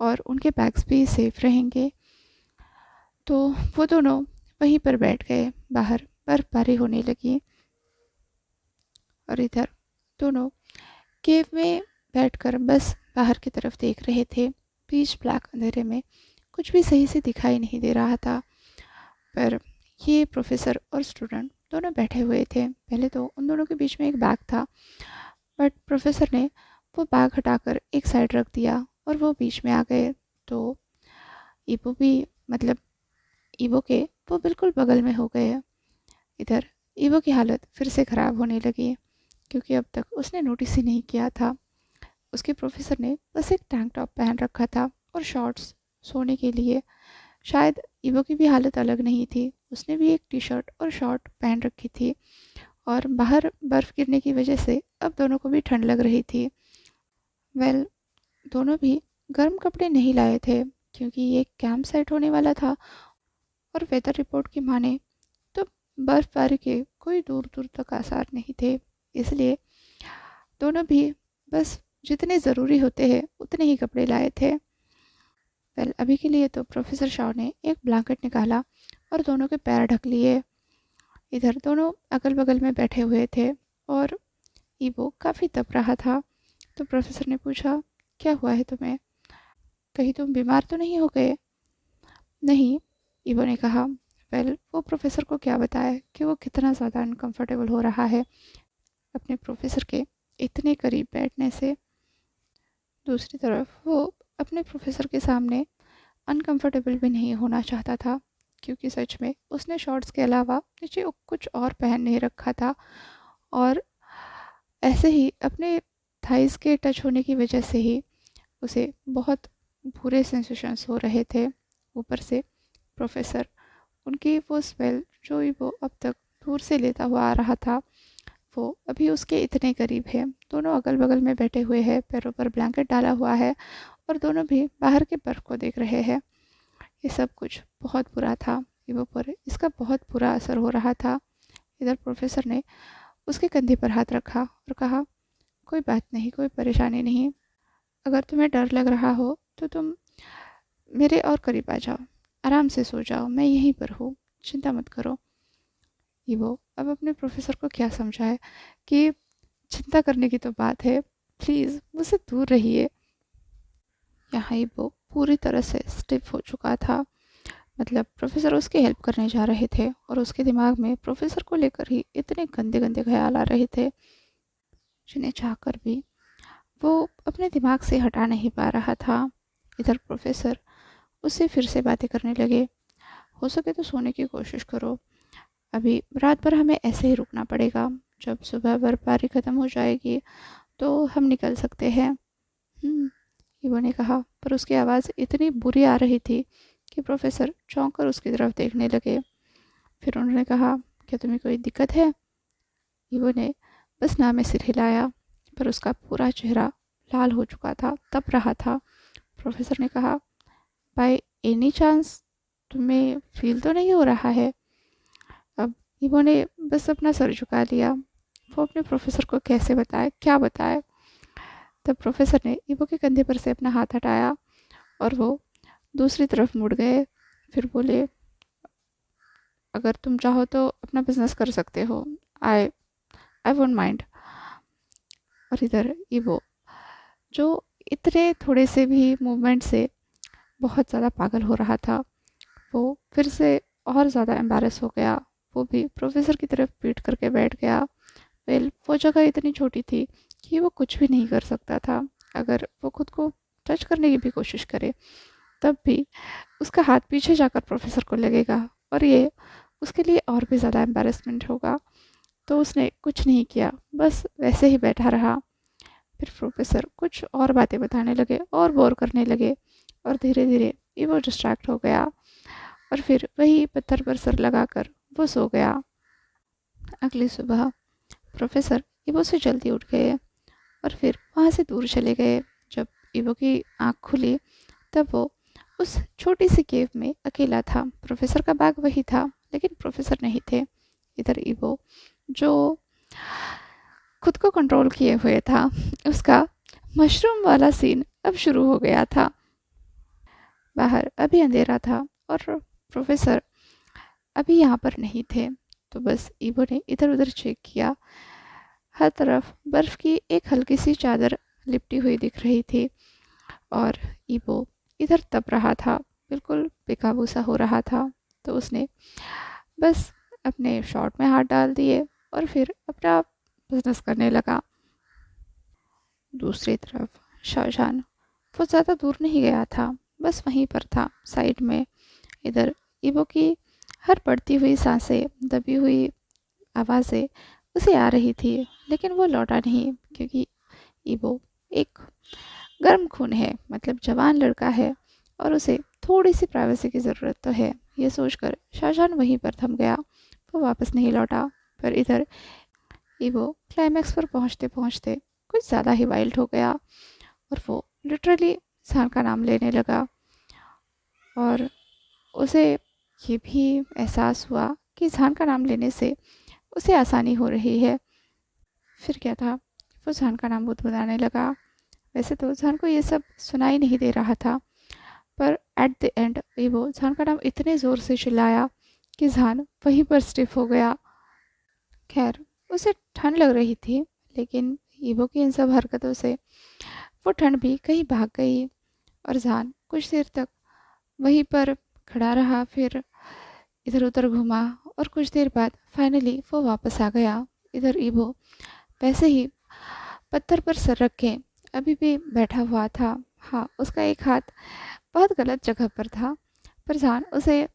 और उनके बैग्स भी सेफ रहेंगे। तो वो दोनों वहीं पर बैठ गए। बाहर बर्फबारी होने लगी और इधर दोनों केव में बैठकर बस बाहर की तरफ देख रहे थे। बीच ब्लैक अंधेरे में कुछ भी सही से दिखाई नहीं दे रहा था, पर ये प्रोफेसर और स्टूडेंट दोनों बैठे हुए थे। पहले तो उन दोनों के बीच में एक बैग था, बट प्रोफेसर ने वो बैग हटाकर एक साइड रख दिया और वो बीच में आ गए। तो ईबो भी, मतलब ईबो के वो बिल्कुल बगल में हो गए। इधर ईबो की हालत फिर से ख़राब होने लगी, क्योंकि अब तक उसने नोटिस ही नहीं किया था। उसके प्रोफेसर ने बस एक टैंक टॉप पहन रखा था और शॉर्ट्स सोने के लिए। शायद ईवो की भी हालत अलग नहीं थी, उसने भी एक टी शर्ट और शॉर्ट पहन रखी थी और बाहर बर्फ़ गिरने की वजह से अब दोनों को भी ठंड लग रही थी। वेल, दोनों भी गर्म कपड़े नहीं लाए थे क्योंकि ये कैंप साइट होने वाला था और वेदर रिपोर्ट की माने तो बर्फबारी के कोई दूर दूर तक आसार नहीं थे। इसलिए दोनों भी बस जितने ज़रूरी होते हैं उतने ही कपड़े लाए थे। वेल, अभी के लिए तो प्रोफेसर शाह ने एक ब्लैंकेट निकाला और दोनों के पैर ढक लिए। इधर दोनों अगल बगल में बैठे हुए थे और ईवो काफ़ी तप रहा था। तो प्रोफेसर ने पूछा, क्या हुआ है तुम्हें? कहीं तुम बीमार तो नहीं हो गए? नहीं, ईवो ने कहा। वेल, वो प्रोफेसर को क्या बताए कि वो कितना ज़्यादा अनकंफर्टेबल हो रहा है अपने प्रोफेसर के इतने करीब बैठने से। दूसरी तरफ वो अपने प्रोफेसर के सामने अनकंफर्टेबल भी नहीं होना चाहता था क्योंकि सच में उसने शॉर्ट्स के अलावा नीचे कुछ और पहन नहीं रखा था और ऐसे ही अपने थाइस के टच होने की वजह से ही उसे बहुत बुरे सेंसेशंस हो रहे थे। ऊपर से प्रोफेसर, उनकी वो स्मेल जो ही वो अब तक दूर से लेता हुआ आ रहा था, वो अभी उसके इतने करीब है। दोनों अगल बगल में बैठे हुए हैं, पैरों पर ब्लैंकेट डाला हुआ है और दोनों भी बाहर के बर्फ़ को देख रहे हैं। ये सब कुछ बहुत बुरा था ईवो पर, इसका बहुत बुरा असर हो रहा था। इधर प्रोफेसर ने उसके कंधे पर हाथ रखा और कहा, कोई बात नहीं, कोई परेशानी नहीं। अगर तुम्हें डर लग रहा हो तो तुम मेरे और करीब आ जाओ, आराम से सो जाओ, मैं यहीं पर हूँ, चिंता मत करो। ईवो अब अपने प्रोफेसर को क्या समझाए कि चिंता करने की तो बात है, प्लीज़ मुझसे दूर रहिए। यहाँ ईवो पूरी तरह से स्टिफ हो चुका था। मतलब प्रोफेसर उसकी हेल्प करने जा रहे थे और उसके दिमाग में प्रोफेसर को लेकर ही इतने गंदे गंदे ख्याल आ रहे थे जिन्हें चाहकर भी वो अपने दिमाग से हटा नहीं पा रहा था। इधर प्रोफेसर उससे फिर से बातें करने लगे, हो सके तो सोने की कोशिश करो, अभी रात भर हमें ऐसे ही रुकना पड़ेगा, जब सुबह बर्फबारी ख़त्म हो जाएगी तो हम निकल सकते हैं। ईवो ने कहा, पर उसकी आवाज़ इतनी बुरी आ रही थी कि प्रोफेसर चौंक कर उसकी तरफ देखने लगे। फिर उन्होंने कहा, क्या तुम्हें कोई दिक्कत है? ईवो ने बस ना में सिर हिलाया, पर उसका पूरा चेहरा लाल हो चुका था, तप रहा था। प्रोफेसर ने कहा, बाय एनी चांस तुम्हें फील तो नहीं हो रहा है? अब ईवो ने बस अपना सर झुका लिया। वो अपने प्रोफेसर को कैसे बताए, क्या बताए? तब प्रोफेसर ने ईवो के कंधे पर से अपना हाथ हटाया और वो दूसरी तरफ मुड़ गए। फिर बोले, अगर तुम चाहो तो अपना बिजनेस कर सकते हो, आई आई वोंट माइंड। और इधर ईवो, जो इतने थोड़े से भी मूवमेंट से बहुत ज़्यादा पागल हो रहा था, वो फिर से और ज़्यादा एम्बैरस हो गया। वो भी प्रोफेसर की तरफ पीट करके बैठ गया। वेल, वो जगह इतनी छोटी थी कि वो कुछ भी नहीं कर सकता था। अगर वो खुद को टच करने की भी कोशिश करे तब भी उसका हाथ पीछे जाकर प्रोफेसर को लगेगा और ये उसके लिए और भी ज़्यादा एम्बैरेसमेंट होगा। तो उसने कुछ नहीं किया, बस वैसे ही बैठा रहा। फिर प्रोफेसर कुछ और बातें बताने लगे और बोर करने लगे और धीरे धीरे वो डिस्ट्रैक्ट हो गया और फिर वही पत्थर पर सर लगाकर वो सो गया। अगली सुबह प्रोफेसर ईवो से जल्दी उठ गए और फिर वहाँ से दूर चले गए। जब ईवो की आँख खुली तब वो उस छोटी सी केव में अकेला था। प्रोफेसर का बैग वही था लेकिन प्रोफेसर नहीं थे। इधर ईवो, जो खुद को कंट्रोल किए हुए था, उसका मशरूम वाला सीन अब शुरू हो गया था। बाहर अभी अंधेरा था और प्रोफेसर अभी यहाँ पर नहीं थे। तो बस ईवो ने इधर उधर चेक किया। हर तरफ बर्फ़ की एक हल्की सी चादर लिपटी हुई दिख रही थी और ईवो इधर तप रहा था, बिल्कुल बेकाबू सा हो रहा था। तो उसने बस अपने शॉर्ट में हाथ डाल दिए और फिर अपना बिजनेस करने लगा। दूसरी तरफ शाहजहान, वो ज़्यादा दूर नहीं गया था, बस वहीं पर था साइड में। इधर ईवो की हर बढ़ती हुई सांसें, दबी हुई आवाज़ें उसे आ रही थी लेकिन वो लौटा नहीं क्योंकि ईवो एक गर्म खून है, मतलब जवान लड़का है और उसे थोड़ी सी प्राइवेसी की ज़रूरत तो है। ये सोचकर शाहजहान वहीं पर थम गया। वो वापस नहीं लौटा। पर इधर ईवो क्लाइमैक्स पर पहुंचते पहुंचते कुछ ज़्यादा ही वाइल्ड हो गया और वो लिटरली जान का नाम लेने लगा। और उसे ये भी एहसास हुआ कि जान का नाम लेने से उसे आसानी हो रही है। फिर क्या था, वो जान का नाम बुदबुदाने लगा। वैसे तो जान को ये सब सुनाई नहीं दे रहा था, पर एट द एंड वो जान का नाम इतने ज़ोर से चिल्लाया कि जान वहीं पर स्टिफ हो गया। खैर, उसे ठंड लग रही थी, लेकिन ईवो की इन सब हरकतों से वो ठंड भी कहीं भाग गई और जान कुछ देर तक वहीं पर खड़ा रहा। फिर इधर उधर घूमा और कुछ देर बाद फाइनली वो वापस आ गया। इधर ईवो वैसे ही पत्थर पर सर रखे अभी भी बैठा हुआ था। हाँ, उसका एक हाथ बहुत गलत जगह पर था, पर जान उसे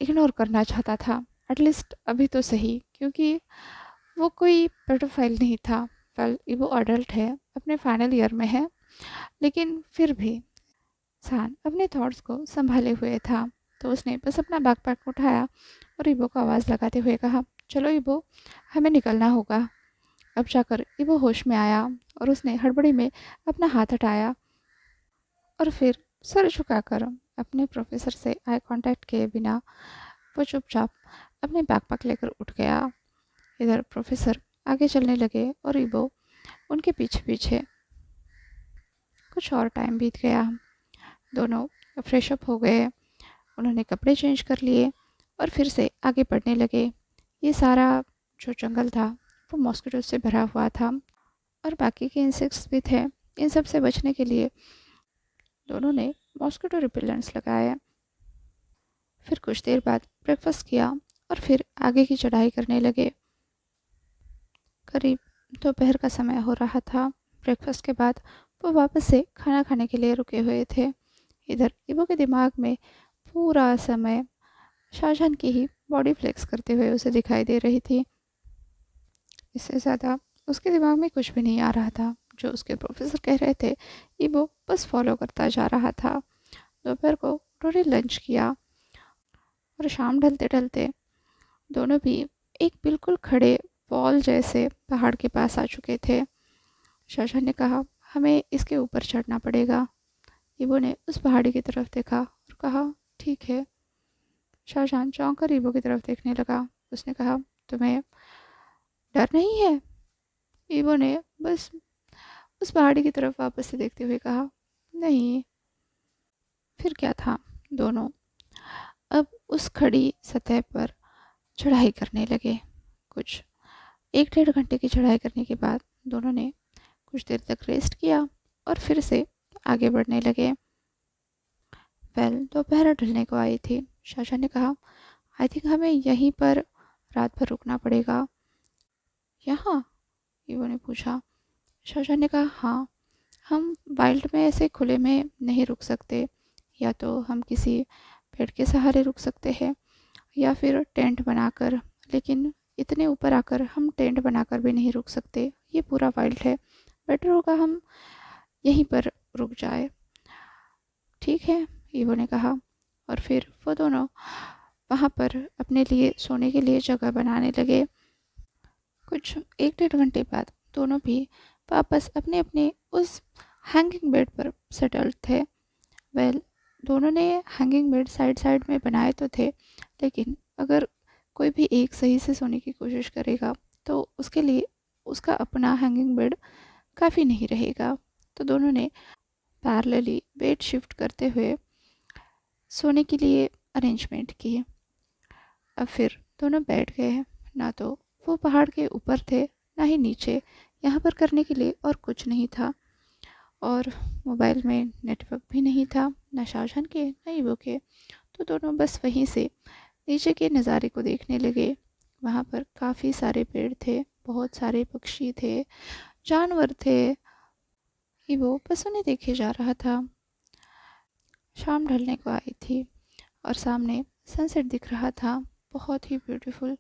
इग्नोर करना चाहता था, एटलीस्ट अभी तो सही, क्योंकि वो कोई पेडोफाइल नहीं था। वेल, वो अडल्ट है, अपने फाइनल ईयर में है, लेकिन फिर भी जान अपने थॉट्स को संभाले हुए था। तो उसने बस अपना बैकपैक उठाया और इबो को आवाज़ लगाते हुए कहा, चलो इबो, हमें निकलना होगा। अब जाकर इबो होश में आया और उसने हड़बड़ी में अपना हाथ हटाया और फिर सर झुकाकर अपने प्रोफेसर से आई कांटेक्ट किए बिना वो चुपचाप अपने बैकपैक लेकर उठ गया। इधर प्रोफेसर आगे चलने लगे और इबो उनके पीछे पीछे। कुछ और टाइम बीत गया। दोनों फ्रेश अप हो गए, उन्होंने कपड़े चेंज कर लिए और फिर से आगे बढ़ने लगे। ये सारा जो जंगल था वो मॉस्किटो से भरा हुआ था और बाकी के इंसेक्ट्स भी थे। इन सब से बचने के लिए दोनों ने मॉस्किटो रिपेलेंट्स लगाए। फिर कुछ देर बाद ब्रेकफास्ट किया और फिर आगे की चढ़ाई करने लगे। करीब दोपहर का समय हो रहा था। ब्रेकफास्ट के बाद वो वापस से खाना खाने के लिए रुके हुए थे। इधर इबो के दिमाग में पूरा समय शाहजहान की ही बॉडी फ्लेक्स करते हुए उसे दिखाई दे रही थी। इससे ज़्यादा उसके दिमाग में कुछ भी नहीं आ रहा था। जो उसके प्रोफेसर कह रहे थे इबो बस फॉलो करता जा रहा था। दोपहर को उन्होंने लंच किया और शाम ढलते ढलते दोनों भी एक बिल्कुल खड़े वॉल जैसे पहाड़ के पास आ चुके थे। शाहजहान ने कहा, हमें इसके ऊपर चढ़ना पड़ेगा। इबो ने उस पहाड़ी की तरफ देखा और कहा, ठीक है। शाहजहान चौंक कर इबो की तरफ देखने लगा। उसने कहा, तुम्हें डर नहीं है? इबो ने बस उस पहाड़ी की तरफ वापस से देखते हुए कहा, नहीं। फिर क्या था, दोनों अब उस खड़ी सतह पर चढ़ाई करने लगे। कुछ 1 डेढ़ घंटे की चढ़ाई करने के बाद दोनों ने कुछ देर तक रेस्ट किया और फिर से आगे बढ़ने लगे। वेल, दोपहर ढलने को आई थी। शाहजहां ने कहा, आई थिंक हमें यहीं पर रात भर रुकना पड़ेगा। यहाँ? ईवो ने पूछा। शाहजहां ने कहा, हाँ, हम वाइल्ड में ऐसे खुले में नहीं रुक सकते। या तो हम किसी पेड़ के सहारे रुक सकते हैं या फिर टेंट बनाकर, लेकिन इतने ऊपर आकर हम टेंट बनाकर भी नहीं रुक सकते। ये पूरा वाइल्ड है, बेटर होगा हम यहीं पर रुक जाए। ठीक है, ईवो ने कहा। और फिर वो दोनों वहाँ पर अपने लिए सोने के लिए जगह बनाने लगे। कुछ 1 डेढ़ घंटे बाद दोनों भी वापस अपने अपने उस हैंगिंग बेड पर सेटल्ड थे। वेल, दोनों ने हैंगिंग बेड साइड साइड में बनाए तो थे, लेकिन अगर कोई भी एक सही से सोने की कोशिश करेगा तो उसके लिए उसका अपना हैंगिंग बेड काफ़ी नहीं रहेगा। तो दोनों ने पैरेलली बेड शिफ्ट करते हुए सोने के लिए अरेंजमेंट किए। अब फिर दोनों बैठ गए। ना तो वो पहाड़ के ऊपर थे, ना ही नीचे। यहाँ पर करने के लिए और कुछ नहीं था, और मोबाइल में नेटवर्क भी नहीं था, ना शाहजहां के ना ईवो के। तो दोनों बस वहीं से नीचे के नज़ारे को देखने लगे। वहाँ पर काफ़ी सारे पेड़ थे, बहुत सारे पक्षी थे, जानवर थे। ईवो बस उन्हें देखे जा रहा था। शाम ढलने को आई थी और सामने सनसेट दिख रहा था, बहुत ही ब्यूटीफुल।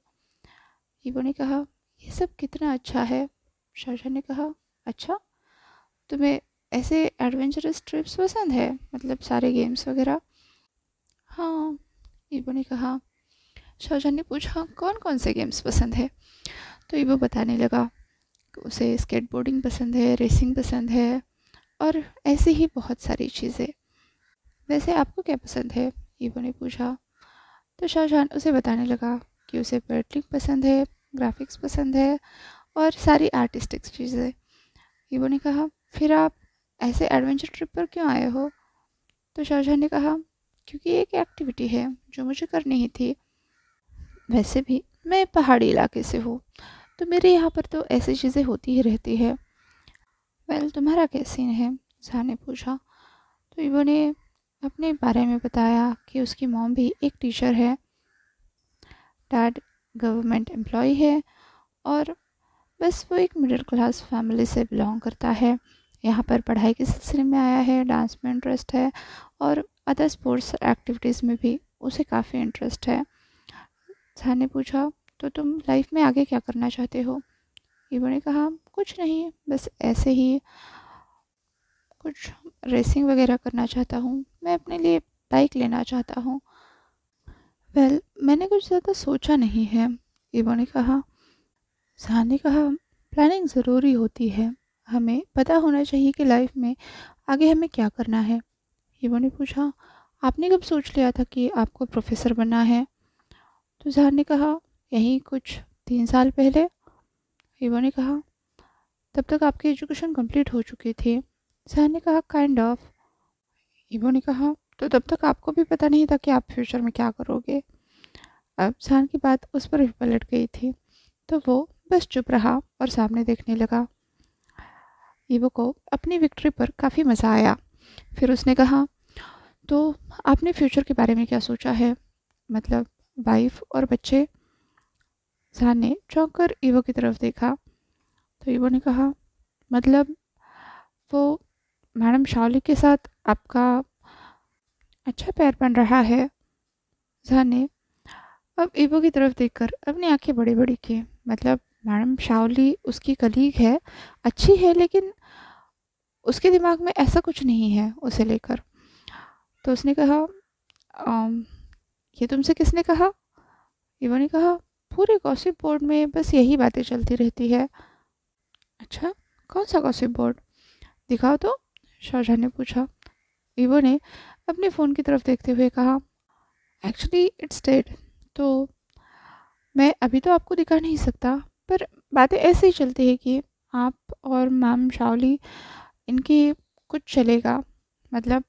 ईवो ने कहा, ये सब कितना अच्छा है। शाहजहां ने कहा, अच्छा? तुम्हें ऐसे एडवेंचरस ट्रिप्स पसंद है, मतलब सारे गेम्स वगैरह? हाँ, ईवो ने कहा। शाहजहां ने पूछा कौन कौन से गेम्स पसंद है? तो ईवो बताने लगा कि उसे स्केटबोर्डिंग पसंद है, रेसिंग पसंद है और ऐसी ही बहुत सारी चीज़ें। वैसे आपको क्या पसंद है? ईवो ने पूछा। तो शाहजहां उसे बताने लगा कि उसे पेंटिंग पसंद है, ग्राफिक्स पसंद है और सारी आर्टिस्टिक चीज़ें। ईवो ने कहा फिर आप ऐसे एडवेंचर ट्रिप पर क्यों आए हो? तो शाहजहां ने कहा क्योंकि ये एक एक्टिविटी है जो मुझे करनी ही थी। वैसे भी मैं पहाड़ी इलाके से हूँ, तो मेरे यहाँ पर तो ऐसी चीज़ें होती ही रहती है। वेल, तुम्हारा क्या सीन है? जहाँ ने पूछा। तो ईवो ने अपने बारे में बताया कि उसकी मॉम भी एक टीचर है, डैड गवर्नमेंट एम्प्लॉय है और बस वो एक मिडिल क्लास फैमिली से बिलोंग करता है। यहाँ पर पढ़ाई के सिलसिले में आया है, डांस में इंटरेस्ट है और अदर स्पोर्ट्स एक्टिविटीज़ में भी उसे काफ़ी इंटरेस्ट है। जहाँ ने पूछा तो तुम लाइफ में आगे क्या करना चाहते हो? ईवो ने कहा कुछ नहीं, बस ऐसे ही कुछ रेसिंग वगैरह करना चाहता हूँ, मैं अपने लिए बाइक लेना चाहता हूँ। वेल, मैंने कुछ ज़्यादा सोचा नहीं है, ईवो ने कहा। जहाँ ने कहा प्लानिंग ज़रूरी होती है, हमें पता होना चाहिए कि लाइफ में आगे हमें क्या करना है। ईवो ने पूछा आपने कब सोच लिया था कि आपको प्रोफेसर बनना है? तो जहाँ ने कहा यही कुछ 3 साल पहले। ईवो ने कहा तब तक आपकी एजुकेशन कंप्लीट हो चुकी थी? जहाँ ने कहा काइंड ऑफ। ईवो ने कहा तो तब तक आपको भी पता नहीं था कि आप फ्यूचर में क्या करोगे? अब जहान की बात उस पर भी पलट गई थी, तो वो बस चुप रहा और सामने देखने लगा। ईवो को अपनी विक्ट्री पर काफ़ी मज़ा आया। फिर उसने कहा तो आपने फ्यूचर के बारे में क्या सोचा है, मतलब वाइफ और बच्चे? जहान ने चौंक कर ईवो की तरफ देखा। तो ईवो ने कहा मतलब वो मैडम शाओली के साथ आपका अच्छा पैर बन रहा है? जहान ने अब ईवो की तरफ देखकर अपनी आंखें बड़ी बड़ी की, मतलब मैडम शाओली उसकी कलीग है, अच्छी है, लेकिन उसके दिमाग में ऐसा कुछ नहीं है उसे लेकर। तो उसने कहा "अम, ये तुमसे किसने कहा?" ईवो ने कहा पूरे गॉसिप बोर्ड में बस यही बातें चलती रहती है। अच्छा, कौन सा गॉसिप बोर्ड? दिखाओ तो, शाहजहां ने पूछा। ईवो ने अपने फ़ोन की तरफ देखते हुए कहा एक्चुअली इट्स डेड, तो मैं अभी तो आपको दिखा नहीं सकता, पर बातें ऐसे ही चलती है कि आप और मैम शाओली, इनकी कुछ चलेगा, मतलब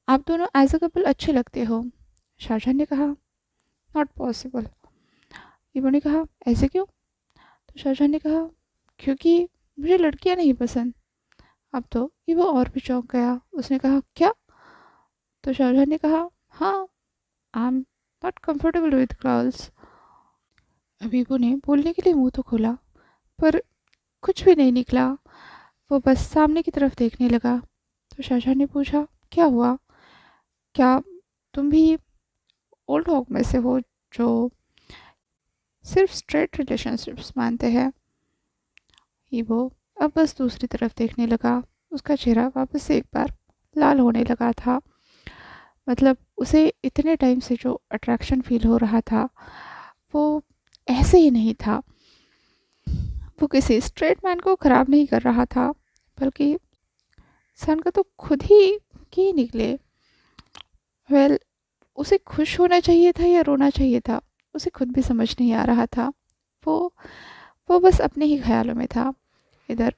आप दोनों एज अ कपल अच्छे लगते हो। शाहजहां ने कहा नॉट पॉसिबल। ईवो ने कहा ऐसे क्यों? तो शाहजहां ने कहा क्योंकि मुझे लड़कियां नहीं पसंद। अब तो ईवो और भी चौंक गया। उसने कहा क्या? तो शाहजहां ने कहा हाँ, I am not comfortable with girls. अब ईवो ने बोलने के लिए मुंह तो खोला, पर कुछ भी नहीं निकला। वो बस सामने की तरफ देखने लगा। तो शाहजहां ने पूछा क्या हुआ? क्या तुम भी ओल्ड हॉग में से हो जो सिर्फ स्ट्रेट रिलेशनशिप्स मानते हैं? ईवो अब बस दूसरी तरफ देखने लगा। उसका चेहरा वापस से एक बार लाल होने लगा था। मतलब उसे इतने टाइम से जो अट्रैक्शन फील हो रहा था वो ऐसे ही नहीं था। वो किसी स्ट्रेट मैन को ख़राब नहीं कर रहा था, बल्कि सन का तो खुद ही निकले। वेल, उसे खुश होना चाहिए था या रोना चाहिए था, उसे खुद भी समझ नहीं आ रहा था। वो वो बस अपने ही ख्यालों में था। इधर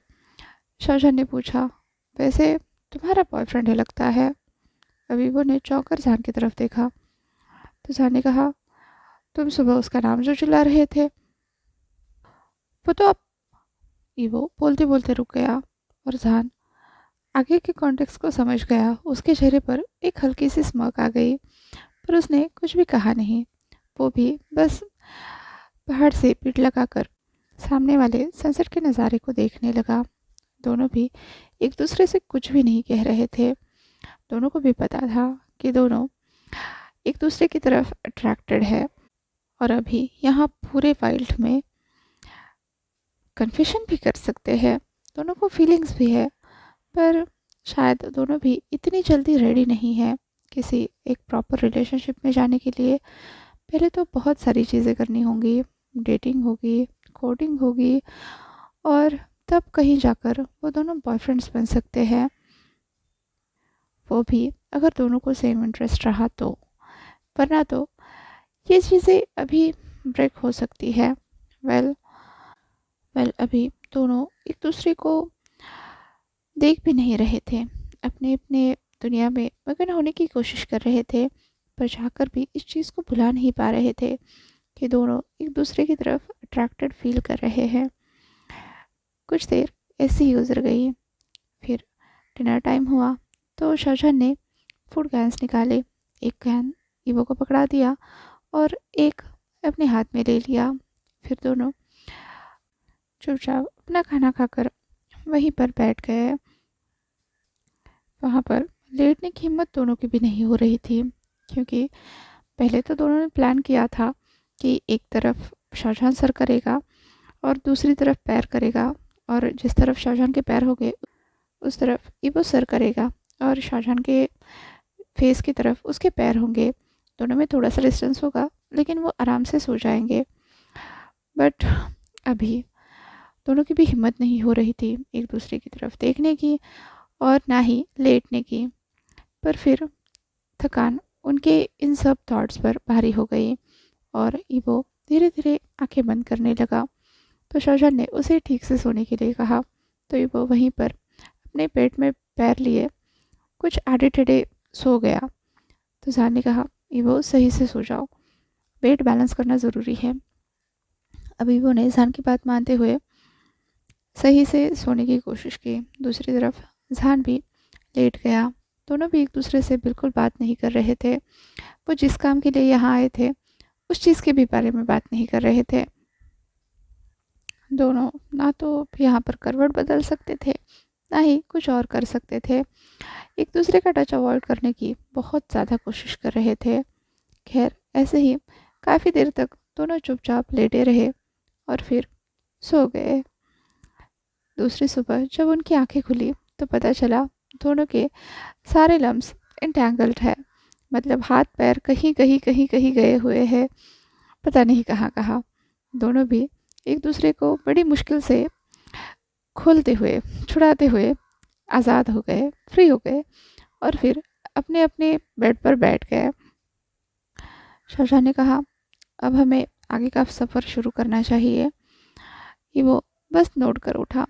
शाहजहां ने पूछा वैसे तुम्हारा बॉयफ्रेंड है लगता है? अभी वो ने चौंक कर जान की तरफ देखा। तो जान ने कहा तुम सुबह उसका नाम जो चिल्ला रहे थे वो तो आप। ईवो बोलते बोलते रुक गया और जान आगे के कॉन्टेक्स्ट को समझ गया। उसके चेहरे पर एक हल्की सी स्मर्क आ गई, पर उसने कुछ भी कहा नहीं। वो भी बस पहाड़ से पीठ लगाकर सामने वाले सनसेट के नज़ारे को देखने लगा। दोनों भी एक दूसरे से कुछ भी नहीं कह रहे थे। दोनों को भी पता था कि दोनों एक दूसरे की तरफ अट्रैक्टेड है और अभी यहाँ पूरे वाइल्ड में कन्फेशन भी कर सकते हैं। दोनों को फीलिंग्स भी है, पर शायद दोनों भी इतनी जल्दी रेडी नहीं है किसी एक प्रॉपर रिलेशनशिप में जाने के लिए। पहले तो बहुत सारी चीज़ें करनी होंगी, डेटिंग होगी, कोडिंग होगी, और तब कहीं जाकर वो दोनों बॉयफ्रेंड्स बन सकते हैं। वो भी अगर दोनों को सेम इंटरेस्ट रहा तो, वरना तो ये चीज़ें अभी ब्रेक हो सकती है। वेल वेल अभी दोनों एक दूसरे को देख भी नहीं रहे थे, अपने अपने दुनिया में मगन होने की कोशिश कर रहे थे, पर जाकर भी इस चीज़ को भुला नहीं पा रहे थे कि दोनों एक दूसरे की तरफ अट्रैक्टेड फील कर रहे हैं। कुछ देर ऐसे ही गुजर गई। फिर डिनर टाइम हुआ तो शाहजहां ने फूड कैंस निकाले। एक कैन ईवो को पकड़ा दिया और एक अपने हाथ में ले लिया। फिर दोनों चुपचाप अपना खाना खाकर वहीं पर बैठ गए। वहाँ पर लेटने की हिम्मत दोनों की भी नहीं हो रही थी, क्योंकि पहले तो दोनों ने प्लान किया था कि एक तरफ शाहजहां सर करेगा और दूसरी तरफ पैर करेगा, और जिस तरफ शाहजहां के पैर होंगे उस तरफ ईवो सर करेगा, और शाहजहां के फेस की तरफ उसके पैर होंगे। दोनों में थोड़ा सा डिस्टेंस होगा, लेकिन वो आराम से सो जाएंगे। बट अभी दोनों की भी हिम्मत नहीं हो रही थी एक दूसरे की तरफ देखने की, और ना ही लेटने की। पर फिर थकान उनके इन सब थॉट्स पर भारी हो गई और ईवो धीरे धीरे आंखें बंद करने लगा। तो शाहजहां ने उसे ठीक से सोने के लिए कहा, तो ईवो वहीं पर अपने पेट में पैर लिए कुछ आड़े टेढ़े सो गया। तो जान ने कहा, ईवो सही से सो जाओ, वेट बैलेंस करना ज़रूरी है। अब ईवो ने जान की बात मानते हुए सही से सोने की कोशिश की। दूसरी तरफ जान भी लेट गया। दोनों भी एक दूसरे से बिल्कुल बात नहीं कर रहे थे। वो जिस काम के लिए यहाँ आए थे उस चीज़ के भी बारे में बात नहीं कर रहे थे। दोनों ना तो यहाँ पर करवट बदल सकते थे, ना ही कुछ और कर सकते थे। एक दूसरे का टच अवॉइड करने की बहुत ज़्यादा कोशिश कर रहे थे। खैर ऐसे ही काफ़ी देर तक दोनों चुपचाप लेटे रहे और फिर सो गए। दूसरी सुबह जब उनकी आंखें खुली तो पता चला दोनों के सारे लम्स इंटैंगल्ड है। मतलब हाथ पैर कहीं कहीं कहीं कहीं गए हुए हैं, पता नहीं कहाँ कहाँ। दोनों भी एक दूसरे को बड़ी मुश्किल से खोलते हुए, छुड़ाते हुए आज़ाद हो गए, फ्री हो गए, और फिर अपने अपने बेड पर बैठ गए। शाहजहां ने कहा, अब हमें आगे का सफ़र शुरू करना चाहिए। ये वो बस नोट कर उठा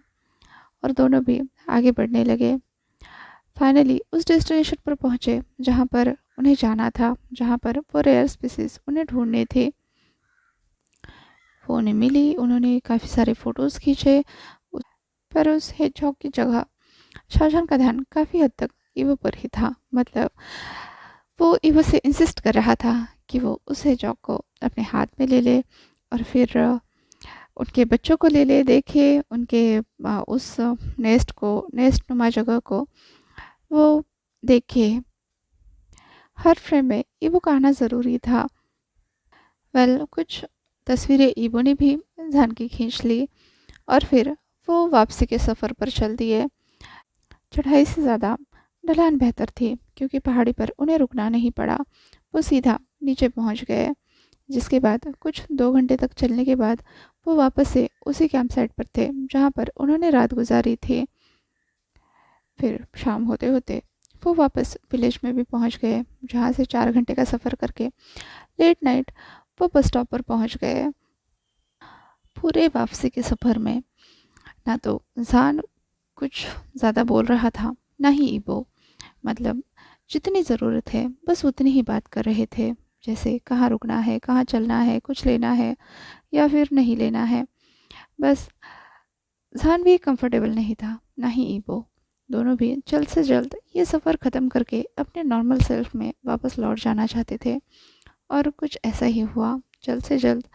और दोनों भी आगे बढ़ने लगे। फाइनली उस डेस्टिनेशन पर पहुंचे जहां पर उन्हें जाना था, जहां पर वो रेयर स्पीसीज उन्हें ढूंढने थे। वो उन्हें मिली, उन्होंने काफ़ी सारे फ़ोटोज़ खींचे। पर उस हेजहॉग की जगह शाहजहां का ध्यान काफ़ी हद तक ईवो पर ही था। मतलब वो ईवो से इंसिस्ट कर रहा था कि वो उस हेजहॉग को अपने हाथ में ले ले और फिर उनके बच्चों को ले ले, देखे उनके उस नेस्ट को, नेस्ट नुमा जगह को वो देखे। हर फ्रेम में ईवो का आना ज़रूरी था। वेल कुछ तस्वीरें ईवो ने भी जान की खींच ली और फिर वो वापसी के सफ़र पर चल दिए। चढ़ाई से ज़्यादा ढलान बेहतर थी, क्योंकि पहाड़ी पर उन्हें रुकना नहीं पड़ा। वो सीधा नीचे पहुंच गए, जिसके बाद कुछ 2 घंटे तक चलने के बाद वो वापस से उसी कैंप साइट पर थे जहाँ पर उन्होंने रात गुजारी थी। फिर शाम होते होते वो वापस विलेज में भी पहुंच गए, जहाँ से 4 घंटे का सफ़र करके लेट नाइट वो बस स्टॉप पर पहुंच गए। पूरे वापसी के सफ़र में ना तो जान कुछ ज़्यादा बोल रहा था, ना ही ईबो। मतलब जितनी ज़रूरत है बस उतनी ही बात कर रहे थे, जैसे कहाँ रुकना है, कहाँ चलना है, कुछ लेना है या फिर नहीं लेना है। बस जान भी कंफर्टेबल नहीं था, ना ही ईबो। दोनों भी जल्द से जल्द ये सफ़र ख़त्म करके अपने नॉर्मल सेल्फ में वापस लौट जाना चाहते थे, और कुछ ऐसा ही हुआ। जल्द से जल्द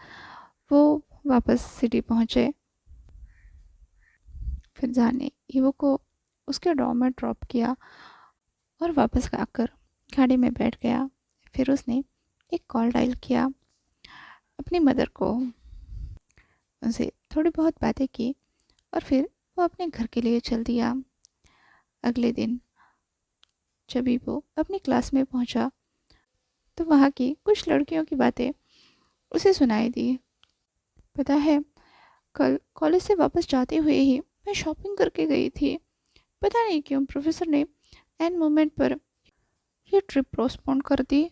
वो वापस सिटी पहुँचे। फिर जान ने ईवो को उसके डॉर्म में ड्रॉप किया और वापस आकर गाड़ी में बैठ गया। फिर उसने एक कॉल डायल किया अपनी मदर को, उनसे थोड़ी बहुत बातें की और फिर वो अपने घर के लिए चल दिया। अगले दिन जब वो अपनी क्लास में पहुंचा तो वहाँ की कुछ लड़कियों की बातें उसे सुनाई दी। पता है, कल कॉलेज से वापस जाते हुए ही मैं शॉपिंग करके गई थी। पता नहीं क्यों प्रोफेसर ने एन मोमेंट पर ये ट्रिप पोस्टपोन कर दी।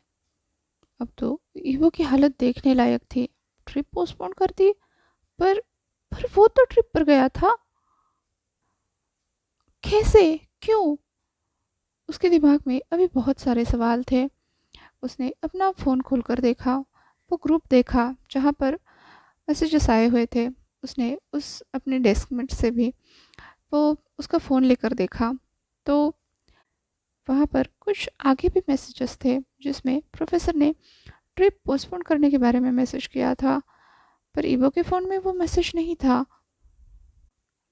अब तो ईवो की हालत देखने लायक थी। ट्रिप पोस्टपोन कर दी, पर पर वो तो ट्रिप पर गया था। कैसे? क्यों? उसके दिमाग में अभी बहुत सारे सवाल थे। उसने अपना फ़ोन खोलकर देखा, वो ग्रुप देखा जहाँ पर मैसेजेस आए हुए थे। उसने उस अपने डेस्क मेट से भी वो उसका फ़ोन लेकर देखा, तो वहाँ पर कुछ आगे भी मैसेजेस थे जिसमें प्रोफेसर ने ट्रिप पोस्टपोन करने के बारे में मैसेज किया था, पर ईवो के फ़ोन में वो मैसेज नहीं था।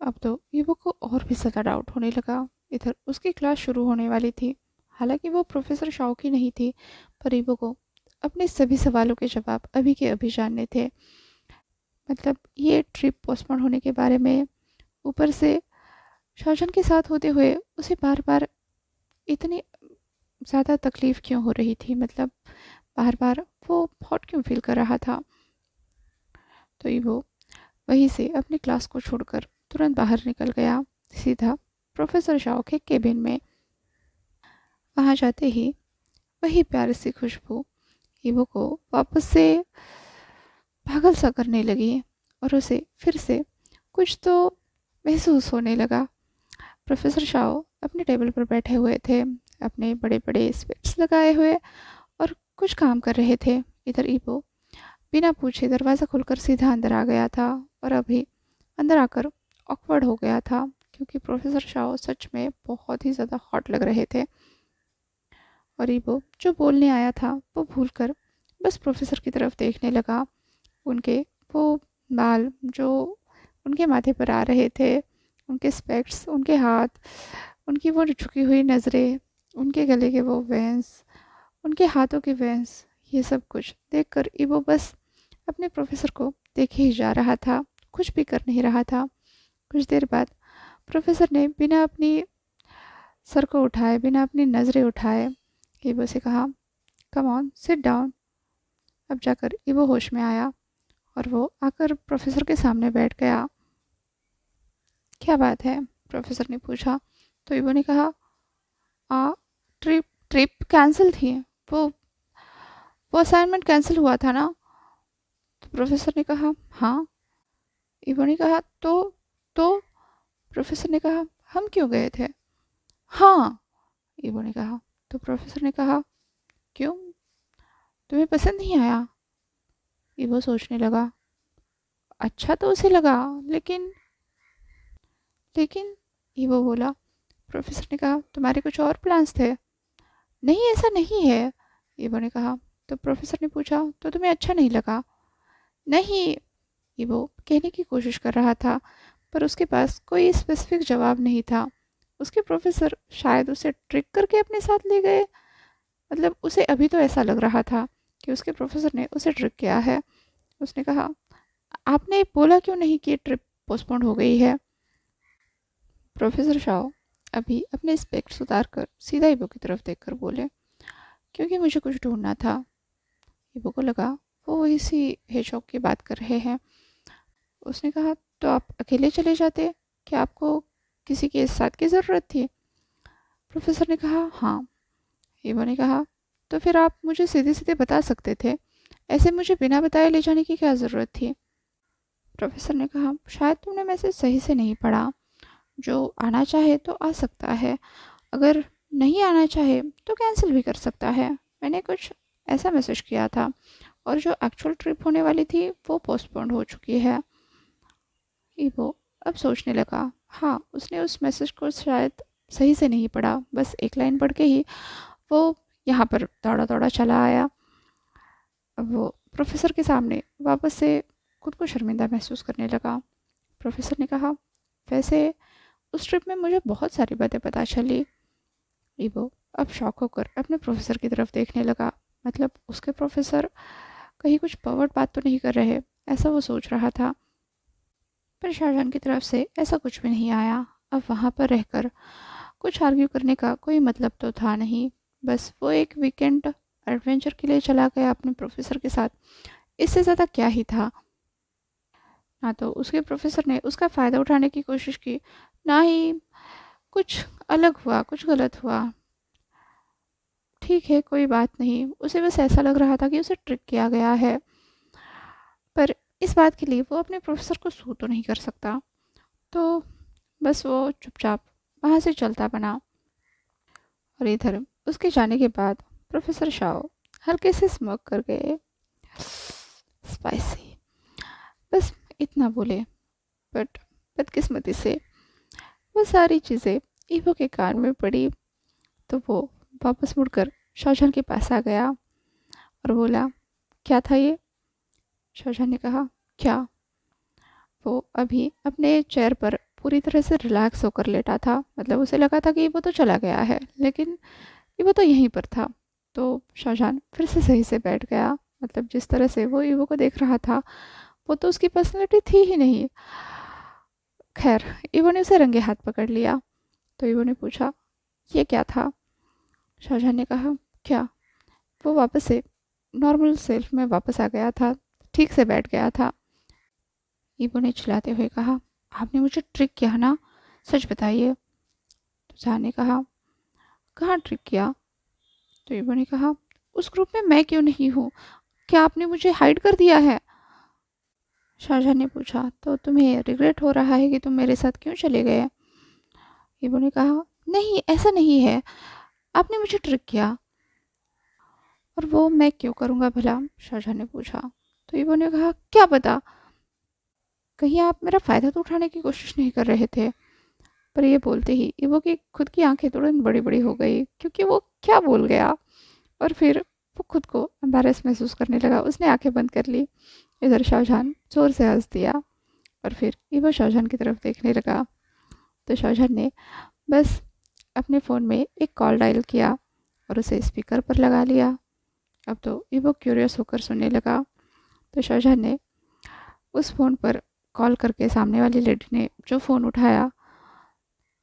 अब तो ईवो को और भी ज़्यादा डाउट होने लगा। इधर उसकी क्लास शुरू होने वाली थी। हालांकि वो प्रोफेसर शाओ की नहीं थी, पर ईवो को अपने सभी सवालों के जवाब अभी के अभी जानने थे। मतलब ये ट्रिप पोस्टपोन होने के बारे में, ऊपर से शाओजन के साथ होते हुए उसे बार बार इतनी ज़्यादा तकलीफ़ क्यों हो रही थी, मतलब बार बार वो हॉट क्यों फील कर रहा था। तो ईवो वहीं से अपनी क्लास को छोड़कर तुरंत बाहर निकल गया, सीधा प्रोफेसर शाओ के केबिन में। वहाँ जाते ही वही प्यारी सी खुशबू ईवो को वापस से पागल सा करने लगी और उसे फिर से कुछ तो महसूस होने लगा। प्रोफेसर शाओ अपने टेबल पर बैठे हुए थे, अपने बड़े बड़े स्पेक्स लगाए हुए, और कुछ काम कर रहे थे। इधर ईवो बिना पूछे दरवाज़ा खोलकर सीधा अंदर आ गया था, और अभी अंदर आकर ऑकवर्ड हो गया था क्योंकि प्रोफेसर शाओ सच में बहुत ही ज़्यादा हॉट लग रहे थे। और ईवो जो बोलने आया था वो भूलकर बस प्रोफेसर की तरफ देखने लगा। उनके वो बाल जो उनके माथे पर आ रहे थे, उनके स्पेक्ट्स, उनके हाथ, उनकी वो झुकी हुई नज़रें, उनके गले के वो वेंस, उनके हाथों के वेंस, ये सब कुछ देखकर ईवो बस अपने प्रोफेसर को देखे ही जा रहा था, कुछ भी कर नहीं रहा था। कुछ देर बाद प्रोफेसर ने बिना अपनी सर को उठाए, बिना अपनी नज़रें उठाए ईवो से कहा, कम ऑन सिट डाउन। अब जाकर ईवो होश में आया और वो आकर प्रोफेसर के सामने बैठ गया। क्या बात है? प्रोफेसर ने पूछा। तो ईवो ने कहा, आ ट्रिप ट्रिप कैंसिल थी, वो वो असाइनमेंट कैंसिल हुआ था ना? तो प्रोफेसर ने कहा, हाँ। ईवो ने कहा, तो प्रोफेसर ने कहा, हम क्यों गए थे? हाँ, ईवो ने कहा। तो प्रोफेसर ने कहा, क्यों, तुम्हें पसंद नहीं आया? ईवो सोचने लगा। अच्छा तो उसे लगा, लेकिन लेकिन ईवो बोला। प्रोफेसर ने कहा, तुम्हारे कुछ और प्लान्स थे? नहीं, ऐसा नहीं है, ईवो ने कहा। तो प्रोफेसर ने पूछा, तो तुम्हें अच्छा नहीं लगा? नहीं, ईवो कहने की कोशिश कर रहा था, पर उसके पास कोई स्पेसिफिक जवाब नहीं था। उसके प्रोफेसर शायद उसे ट्रिक करके अपने साथ ले गए। मतलब उसे अभी तो ऐसा लग रहा था कि उसके प्रोफेसर ने उसे ट्रिक किया है। उसने कहा, आपने बोला क्यों नहीं कि ट्रिप पोस्टपोन हो गई है? प्रोफेसर शाओ अभी अपने स्पेक्ट्स उतार कर सीधा ईवो की तरफ देखकर बोले, क्योंकि मुझे कुछ ढूंढना था। ईवो को लगा वो इसी हेजहॉग की बात कर रहे हैं। उसने कहा, तो आप अकेले चले जाते, क्या आपको किसी के साथ की ज़रूरत थी? प्रोफेसर ने कहा, हाँ। ईवो ने कहा, तो फिर आप मुझे सीधे सीधे बता सकते थे, ऐसे मुझे बिना बताए ले जाने की क्या ज़रूरत थी? प्रोफेसर ने कहा, शायद तुमने मैसेज सही से नहीं पढ़ा। जो आना चाहे तो आ सकता है, अगर नहीं आना चाहे तो कैंसिल भी कर सकता है। मैंने कुछ ऐसा मैसेज किया था, और जो एक्चुअल ट्रिप होने वाली थी वो पोस्टपोन हो चुकी है। ईवो अब सोचने लगा, हाँ उसने उस मैसेज को शायद सही से नहीं पढ़ा, बस एक लाइन पढ़ के ही वो यहाँ पर दौड़ा दौड़ा चला आया। अब वो प्रोफेसर के सामने वापस से खुद को शर्मिंदा महसूस करने लगा। प्रोफेसर ने कहा, वैसे उस ट्रिप में मुझे बहुत सारी बातें पता चली। ईवो अब शॉक होकर अपने प्रोफेसर की तरफ देखने लगा। मतलब उसके प्रोफेसर कहीं कुछ परवर्ट बात तो नहीं कर रहे, ऐसा वो सोच रहा था। पर शाहजहां की तरफ से ऐसा कुछ भी नहीं आया। अब वहाँ पर रहकर कुछ आर्ग्यू करने का कोई मतलब तो था नहीं। बस वो एक वीकेंड एडवेंचर के लिए चला गया अपने प्रोफेसर के साथ, इससे ज़्यादा क्या ही था। ना तो उसके प्रोफेसर ने उसका फ़ायदा उठाने की कोशिश की, ना ही कुछ अलग हुआ, कुछ गलत हुआ। ठीक है, कोई बात नहीं, उसे बस ऐसा लग रहा था कि उसे ट्रिक किया गया है, पर इस बात के लिए वो अपने प्रोफेसर को सू तो नहीं कर सकता। तो बस वो चुपचाप वहाँ से चलता बना। और इधर उसके जाने के बाद प्रोफेसर शाओ हल्के से स्मोक कर गए। स्पाइसी, बस इतना बोले। बट बदकिस्मती से वो सारी चीज़ें ईवो के कान में पड़ी। तो वो वापस मुड़कर शाहजहां के पास आ गया और बोला, क्या था ये? शाहजहां ने कहा, क्या? वो अभी अपने चेयर पर पूरी तरह से रिलैक्स होकर लेटा था। मतलब उसे लगा था कि वो तो चला गया है, लेकिन वो तो यहीं पर था। तो शाहजहां फिर से सही से बैठ गया। मतलब जिस तरह से वो ईवो को देख रहा था, वो तो उसकी पर्सनैलिटी थी ही नहीं। खैर, ईवो ने उसे रंगे हाथ पकड़ लिया। तो ईवो ने पूछा, ये क्या था? शाहजहां ने कहा, क्या? वो वापस से नॉर्मल सेल्फ में वापस आ गया था, ठीक से बैठ गया था। ईवो ने चिल्लाते हुए कहा, आपने मुझे ट्रिक किया ना, सच बताइए। तो शाह ने कहा, कहाँ ट्रिक किया? तो ईवो ने कहा, उस ग्रुप में मैं क्यों नहीं हूँ? क्या आपने मुझे हाइड कर दिया है? शाहजहां ने पूछा, तो तुम्हें रिग्रेट हो रहा है कि तुम मेरे साथ क्यों चले गए? ईवो ने कहा, नहीं, ऐसा नहीं है, आपने मुझे ट्रिक किया। और वो मैं क्यों करूँगा भला? शाहजहां ने पूछा। तो ईवो ने कहा, क्या पता, कहीं आप मेरा फ़ायदा तो उठाने की कोशिश नहीं कर रहे थे? पर ये बोलते ही ईवो की खुद की आंखें तुरंत बड़ी बड़ी हो गई, क्योंकि वो क्या बोल गया। और फिर वो खुद को एम्बेरस महसूस करने लगा। उसने आंखें बंद कर ली। इधर शाहजहां जोर से हंस दिया और फिर ईवो शाहजहां की तरफ देखने लगा। तो शाहजहां ने बस अपने फ़ोन में एक कॉल डायल किया और उसे स्पीकर पर लगा लिया। अब तो ईवो क्यूरियस होकर सुनने लगा। तो शाहजहां ने उस फ़ोन पर कॉल करके सामने वाली लेडी ने जो फ़ोन उठाया,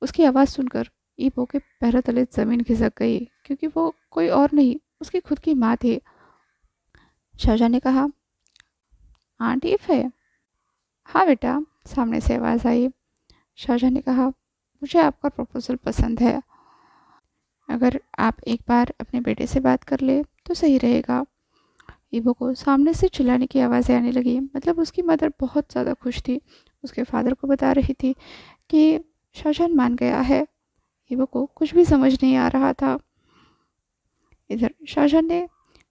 उसकी आवाज़ सुनकर ईवो के पैरों तले ज़मीन खिसक गई, क्योंकि वो कोई और नहीं, उसकी खुद की माँ थी। शाहजहां ने कहा, आंट ईफ है? हाँ बेटा, सामने से आवाज़ आई। शाहजहां ने कहा, मुझे आपका प्रपोज़ल पसंद है। अगर आप एक बार अपने बेटे से बात कर ले तो सही रहेगा। ईवो को सामने से चिल्लाने की आवाज़ें आने लगी। मतलब उसकी मदर बहुत ज़्यादा खुश थी। उसके फादर को बता रही थी कि शाहजहां मान गया है। ईवो को कुछ भी समझ नहीं आ रहा था। इधर शाहजहां ने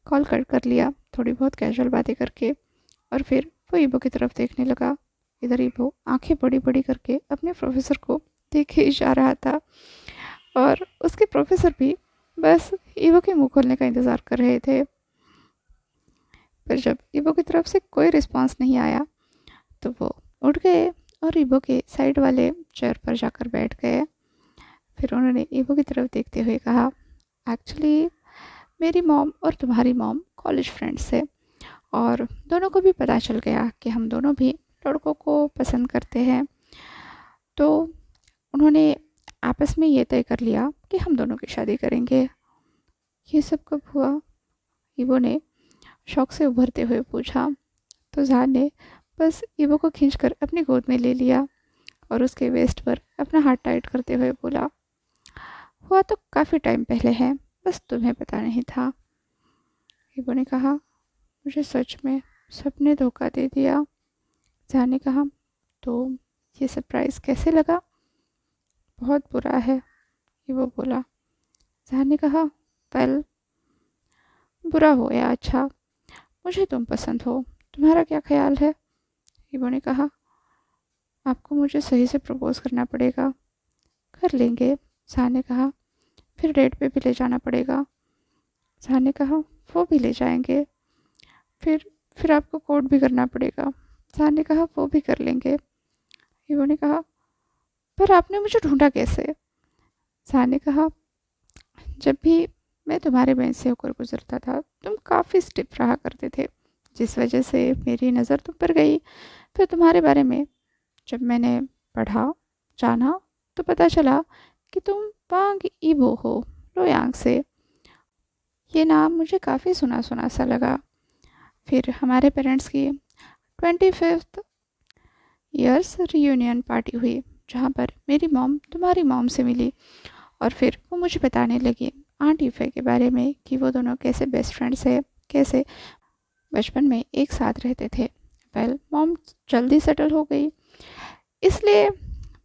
कॉल कट कर लिया, थोड़ी बहुत कैजुअल बातें करके, और फिर वो ईवो की तरफ देखने लगा। इधर ईवो आंखें बड़ी बड़ी करके अपने प्रोफेसर को देखे ही जा रहा था, और उसके प्रोफेसर भी बस ईवो के मुंह खोलने का इंतज़ार कर रहे थे। पर जब ईवो की तरफ से कोई रिस्पांस नहीं आया, तो वो उठ गए और ईवो के साइड वाले चेयर पर जाकर बैठ गए। फिर उन्होंने ईवो की तरफ देखते हुए कहा, एक्चुअली मेरी मॉम और तुम्हारी मॉम कॉलेज फ्रेंड्स है, और दोनों को भी पता चल गया कि हम दोनों भी लड़कों को पसंद करते हैं। तो उन्होंने आपस में ये तय कर लिया कि हम दोनों की शादी करेंगे। ये सब कब हुआ? ईवो ने शौक से उभरते हुए पूछा। तो जान ने बस ईवो को खींचकर अपनी गोद में ले लिया और उसके वेस्ट पर अपना हाथ टाइट करते हुए बोला, हुआ तो काफ़ी टाइम पहले है, बस तुम्हें पता नहीं था। ईवो ने कहा, मुझे सच में सबने धोखा दे दिया। जान ने कहा, तो ये सरप्राइज़ कैसे लगा? बहुत बुरा है, ईवो बोला। जान ने कहा, वेल, बुरा हो या अच्छा, मुझे तुम पसंद हो, तुम्हारा क्या ख्याल है? ईवो ने कहा, आपको मुझे सही से प्रपोज़ करना पड़ेगा। कर लेंगे, जान ने कहा। फिर डेट पे भी ले जाना पड़ेगा। जान ने कहा, वो भी ले जाएंगे। फिर आपको कोर्ट भी करना पड़ेगा। जान ने कहा, वो भी कर लेंगे। ईवो ने कहा, पर आपने मुझे ढूंढा कैसे? जान ने कहा, जब भी मैं तुम्हारे बेंच से होकर गुजरता था, तुम काफ़ी स्टिफ रहा करते थे, जिस वजह से मेरी नज़र तुम पर गई। फिर तुम्हारे बारे में जब मैंने पढ़ा, जाना, तो पता चला कि तुम वांग ईबो हो लोयांग से। ये नाम मुझे काफ़ी सुना सुना सा लगा। फिर हमारे पेरेंट्स की 25th ईयर्स रियूनियन पार्टी हुई, जहाँ पर मेरी मॉम तुम्हारी मॉम से मिली और फिर वो मुझे बताने लगी आंट ईफे के बारे में कि वो दोनों कैसे बेस्ट फ्रेंड्स है, कैसे बचपन में एक साथ रहते थे। वेल, मॉम जल्दी सेटल हो गई, इसलिए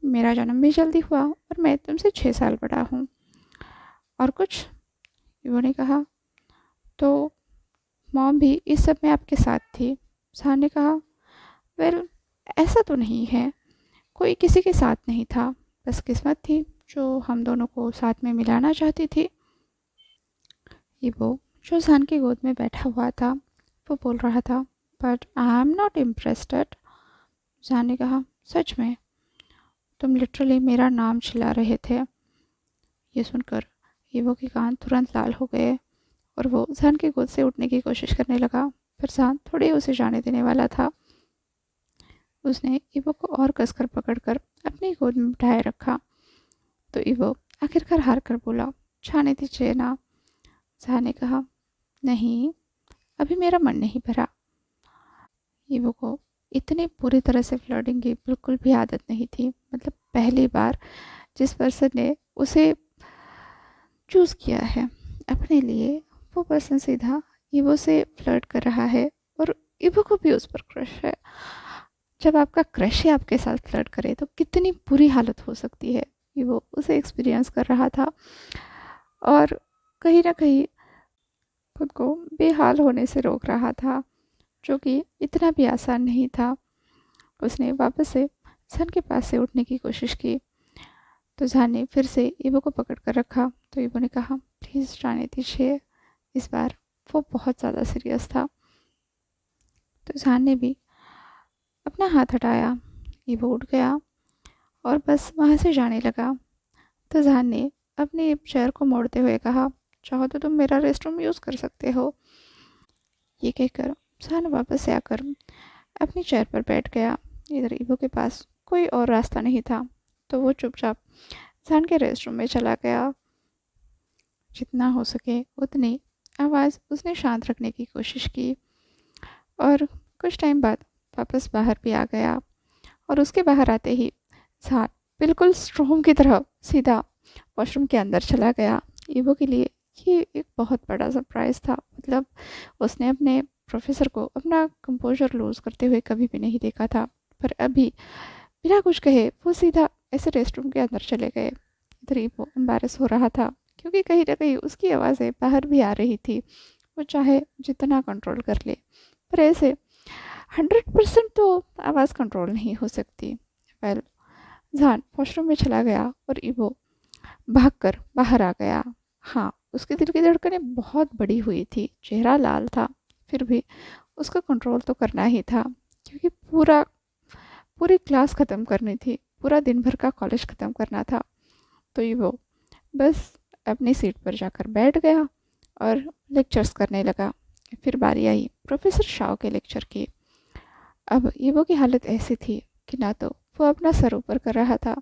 मेरा जन्म भी जल्दी हुआ और मैं तुमसे 6 साल बड़ा हूँ। और कुछ? उन्होंने कहा। तो मॉम भी इस सब में आपके साथ थी? जहान ने कहा। वेल, ऐसा तो नहीं है, कोई किसी के साथ नहीं था, बस किस्मत थी जो हम दोनों को साथ में मिलाना चाहती थी। वो जो जहान की गोद में बैठा हुआ था वो बोल रहा था, but I am not impressed. जहान ने कहा, सच में? तुम लिटरली मेरा नाम चिल्ला रहे थे। ये सुनकर ईवो के कान तुरंत लाल हो गए और वो जहान की गोद से उठने की कोशिश करने लगा, पर जहान थोड़े उसे जाने देने वाला था। उसने ईवो को और कसकर पकड़कर अपनी गोद में बिठाए रखा। तो ईवो आखिरकार हार कर बोला, जाने दीजिए ना। जहान ने कहा, नहीं, अभी मेरा मन नहीं भरा। ईवो को इतनी पूरी तरह से फ्लर्टिंग की बिल्कुल भी आदत नहीं थी। मतलब पहली बार जिस पर्सन ने उसे चूज़ किया है अपने लिए, वो पर्सन सीधा ईवो से फ्लर्ट कर रहा है और ईवो को भी उस पर क्रश है। जब आपका क्रश ही आपके साथ फ्लर्ट करे तो कितनी बुरी हालत हो सकती है। ईवो उसे एक्सपीरियंस कर रहा था और कहीं ना कहीं खुद को बेहाल होने से रोक रहा था, जो कि इतना भी आसान नहीं था। उसने वापस से सन के पास से उठने की कोशिश की तो जान ने फिर से ईवो को पकड़ कर रखा। तो ईवो ने कहा, प्लीज़ जाने दीजिए। इस बार वो बहुत ज़्यादा सीरियस था। तो जान ने भी अपना हाथ हटाया। ईवो उठ गया और बस वहाँ से जाने लगा। तो जान ने अपने चेयर को मोड़ते हुए कहा, चाहो तो तुम मेरा रेस्ट रूम यूज़ कर सकते हो। ये कहकर जान वापस से आकर अपनी चेयर पर बैठ गया। इधर ईवो के पास कोई और रास्ता नहीं था, तो वो चुपचाप जान के रेस्ट रूम में चला गया। जितना हो सके उतनी आवाज़ उसने शांत रखने की कोशिश की और कुछ टाइम बाद वापस बाहर भी आ गया। और उसके बाहर आते ही जान बिल्कुल स्ट्रॉम की तरह सीधा वॉशरूम के अंदर चला गया। ईवो के लिए ये एक बहुत बड़ा सरप्राइज़ था। मतलब उसने अपने प्रोफेसर को अपना कंपोजर लूज़ करते हुए कभी भी नहीं देखा था, पर अभी बिना कुछ कहे वो सीधा ऐसे रेस्ट रूम के अंदर चले गए। इधर ईवो एम्बैरेस हो रहा था क्योंकि कहीं ना कहीं उसकी आवाज़ें बाहर भी आ रही थी। वो चाहे जितना कंट्रोल कर ले, पर ऐसे 100% तो आवाज़ कंट्रोल नहीं हो सकती। वेल, जान वॉशरूम में चला गया और ईवो भागकर बाहर आ गया। हाँ, उसके दिल की धड़कनें बहुत बड़ी हुई थी, चेहरा लाल था, फिर भी उसको कंट्रोल तो करना ही था क्योंकि पूरी क्लास ख़त्म करनी थी, पूरा दिन भर का कॉलेज ख़त्म करना था। तो ईवो बस अपनी सीट पर जाकर बैठ गया और लेक्चर्स करने लगा। फिर बारी आई प्रोफेसर शाओ के लेक्चर की। अब ईवो की हालत ऐसी थी कि ना तो वो अपना सर ऊपर कर रहा था,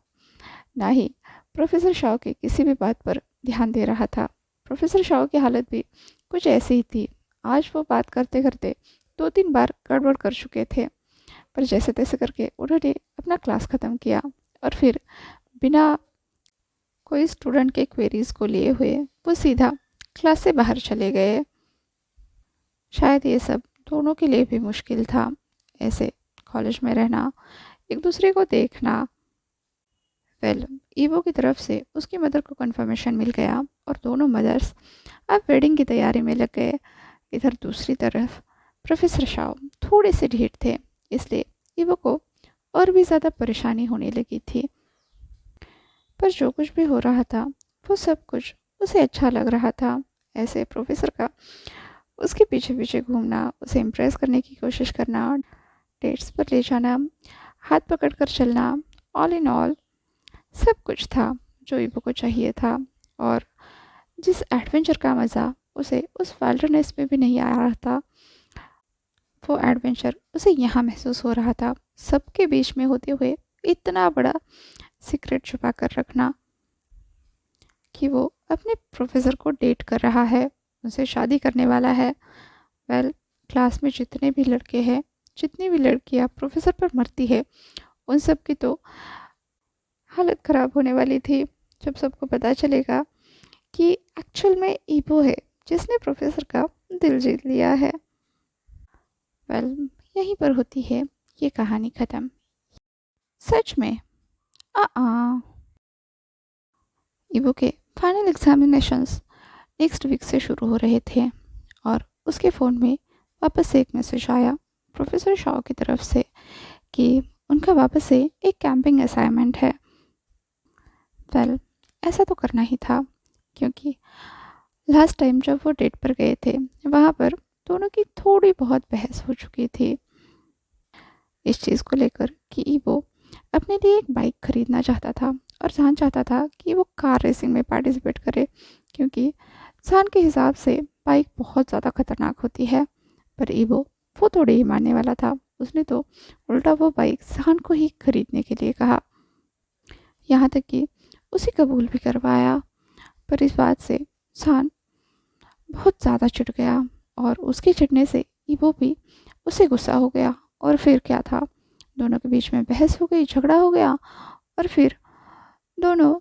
ना ही प्रोफेसर शाओ की किसी भी बात पर ध्यान दे रहा था। प्रोफेसर शाओ की हालत भी कुछ ऐसी ही थी। आज वो बात करते करते 2-3 बार गड़बड़ कर चुके थे, पर जैसे तैसे करके उन्होंने अपना क्लास ख़त्म किया और फिर बिना कोई स्टूडेंट के क्वेरीज को लिए हुए वो सीधा क्लास से बाहर चले गए। शायद ये सब दोनों के लिए भी मुश्किल था, ऐसे कॉलेज में रहना, एक दूसरे को देखना। वेल, ईवो की तरफ से उसकी मदर को कंफर्मेशन मिल गया और दोनों मदर्स अब वेडिंग की तैयारी में लग गए। इधर दूसरी तरफ प्रोफेसर शाओ थोड़े से ढीठ थे, इसलिए ईवो को और भी ज़्यादा परेशानी होने लगी थी। पर जो कुछ भी हो रहा था वो सब कुछ उसे अच्छा लग रहा था। ऐसे प्रोफेसर का उसके पीछे पीछे घूमना, उसे इम्प्रेस करने की कोशिश करना, डेट्स पर ले जाना, हाथ पकड़ कर चलना, ऑल इन ऑल सब कुछ था जो ईवो को चाहिए था। और जिस एडवेंचर का मज़ा उसे उस वाइल्डरनेस में भी नहीं आ रहा था, वो एडवेंचर उसे यहाँ महसूस हो रहा था। सबके बीच में होते हुए इतना बड़ा सीक्रेट छुपा कर रखना। कि वो अपने प्रोफेसर को डेट कर रहा है, उनसे शादी करने वाला है। वेल, क्लास में जितने भी लड़के हैं, जितनी भी लड़कियां प्रोफेसर पर मरती है, उन सब की तो हालत ख़राब होने वाली थी जब सबको पता चलेगा कि एक्चुअल में ईबो है जिसने प्रोफेसर का दिल जीत लिया है। वेल, यहीं पर होती है ये कहानी ख़त्म। सच में आ ईबो के फाइनल एग्जामिनेशंस नेक्स्ट वीक से शुरू हो रहे थे और उसके फ़ोन में वापस से एक मैसेज आया प्रोफेसर शॉ की तरफ से कि उनका वापस से एक कैंपिंग असाइनमेंट है। वेल, ऐसा तो करना ही था क्योंकि लास्ट टाइम जब वो डेट पर गए थे वहाँ पर दोनों की थोड़ी बहुत बहस हो चुकी थी इस चीज़ को लेकर कि वो अपने लिए एक बाइक खरीदना चाहता था और जान चाहता था कि वो कार रेसिंग में पार्टिसिपेट करे क्योंकि जान के हिसाब से बाइक बहुत ज़्यादा खतरनाक होती है। पर ईवो वो थोड़ी ही मानने वाला था, उसने तो उल्टा वो बाइक जान को ही खरीदने के लिए कहा, यहाँ तक कि उसे कबूल भी करवाया। पर इस बात से जान बहुत ज़्यादा चिढ़ गया और उसके चिढ़ने से ईवो भी उसे गुस्सा हो गया और फिर क्या था, दोनों के बीच में बहस हो गई, झगड़ा हो गया और फिर दोनों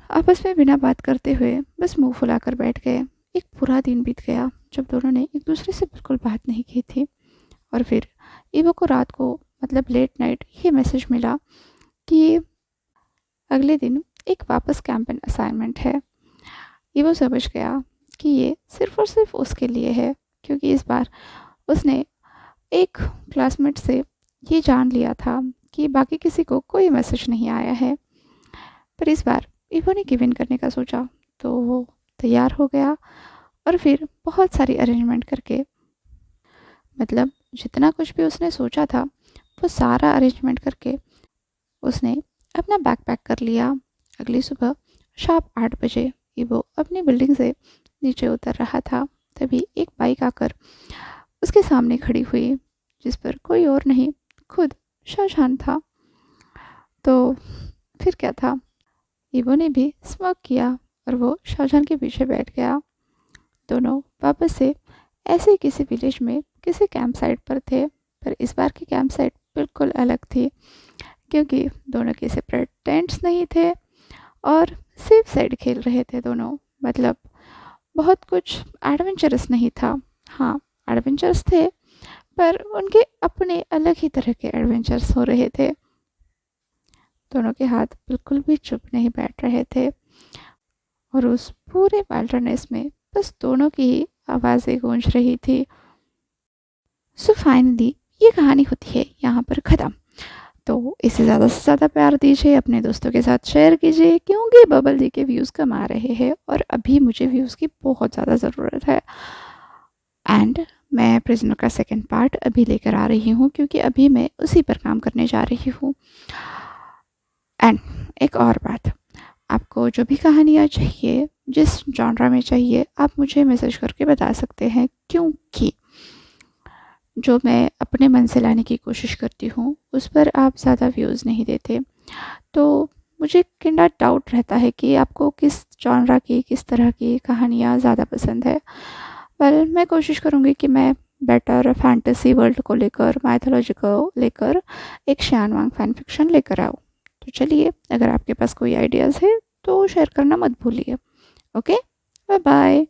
आपस में बिना बात करते हुए बस मुंह फुलाकर बैठ गए। एक पूरा दिन बीत गया जब दोनों ने एक दूसरे से बिल्कुल बात नहीं की थी और फिर ईवो को रात को मतलब लेट नाइट ये मैसेज मिला कि अगले दिन एक वापस कैंपेन असाइनमेंट है। ईवो समझ गया कि ये सिर्फ और सिर्फ उसके लिए है क्योंकि इस बार उसने एक क्लासमेट से ये जान लिया था कि बाकी किसी को कोई मैसेज नहीं आया है। पर इस बार ईवो ने गिव इन करने का सोचा तो वो तैयार हो गया और फिर बहुत सारी अरेंजमेंट करके मतलब जितना कुछ भी उसने सोचा था वो सारा अरेंजमेंट करके उसने अपना बैग पैक कर लिया। अगली सुबह शार्प 8 बजे ईवो अपनी बिल्डिंग से नीचे उतर रहा था, तभी एक बाइक आकर उसके सामने खड़ी हुई जिस पर कोई और नहीं खुद शाहजहान था। तो फिर क्या था, ईवो ने भी स्मोक किया और वो शाहजहान के पीछे बैठ गया। दोनों वापस से ऐसे ही किसी विलेज में किसी कैंप साइट पर थे, पर इस बार की कैंप साइट बिल्कुल अलग थी क्योंकि दोनों के सेपरेट टेंट्स नहीं थे और सेफ साइड खेल रहे थे दोनों। मतलब बहुत कुछ एडवेंचरस नहीं था, हाँ एडवेंचर्स थे पर उनके अपने अलग ही तरह के एडवेंचर्स हो रहे थे। दोनों के हाथ बिल्कुल भी चुप नहीं बैठ रहे थे और उस पूरे वाइल्डरनेस में बस दोनों की ही आवाज़ें गूंज रही थी। सो फाइनली ये कहानी होती है यहाँ पर ख़त्म। तो इसे ज़्यादा से ज़्यादा प्यार दीजिए, अपने दोस्तों के साथ शेयर कीजिए क्योंकि बबल दी के व्यूज़ कम आ रहे हैं और अभी मुझे व्यूज़ की बहुत ज़्यादा ज़रूरत है। एंड मैं प्रिजनर का सेकंड पार्ट अभी लेकर आ रही हूँ क्योंकि अभी मैं उसी पर काम करने जा रही हूँ। एंड एक और बात, आपको जो भी कहानियाँ चाहिए, जिस जॉनरा में चाहिए, आप मुझे मैसेज करके बता सकते हैं क्योंकि जो मैं अपने मन से लाने की कोशिश करती हूँ उस पर आप ज़्यादा व्यूज़ नहीं देते, तो मुझे किंडा डाउट रहता है कि आपको किस जॉनरा की, किस तरह की कहानियाँ ज़्यादा पसंद है। वेल, मैं कोशिश करूँगी कि मैं बेटर फैंटेसी वर्ल्ड को लेकर, माइथोलॉजी को लेकर एक शान वांग फैन फिक्शन लेकर आऊँ। तो चलिए, अगर आपके पास कोई आइडियाज़ है तो शेयर करना मत भूलिए। Okay, bye bye.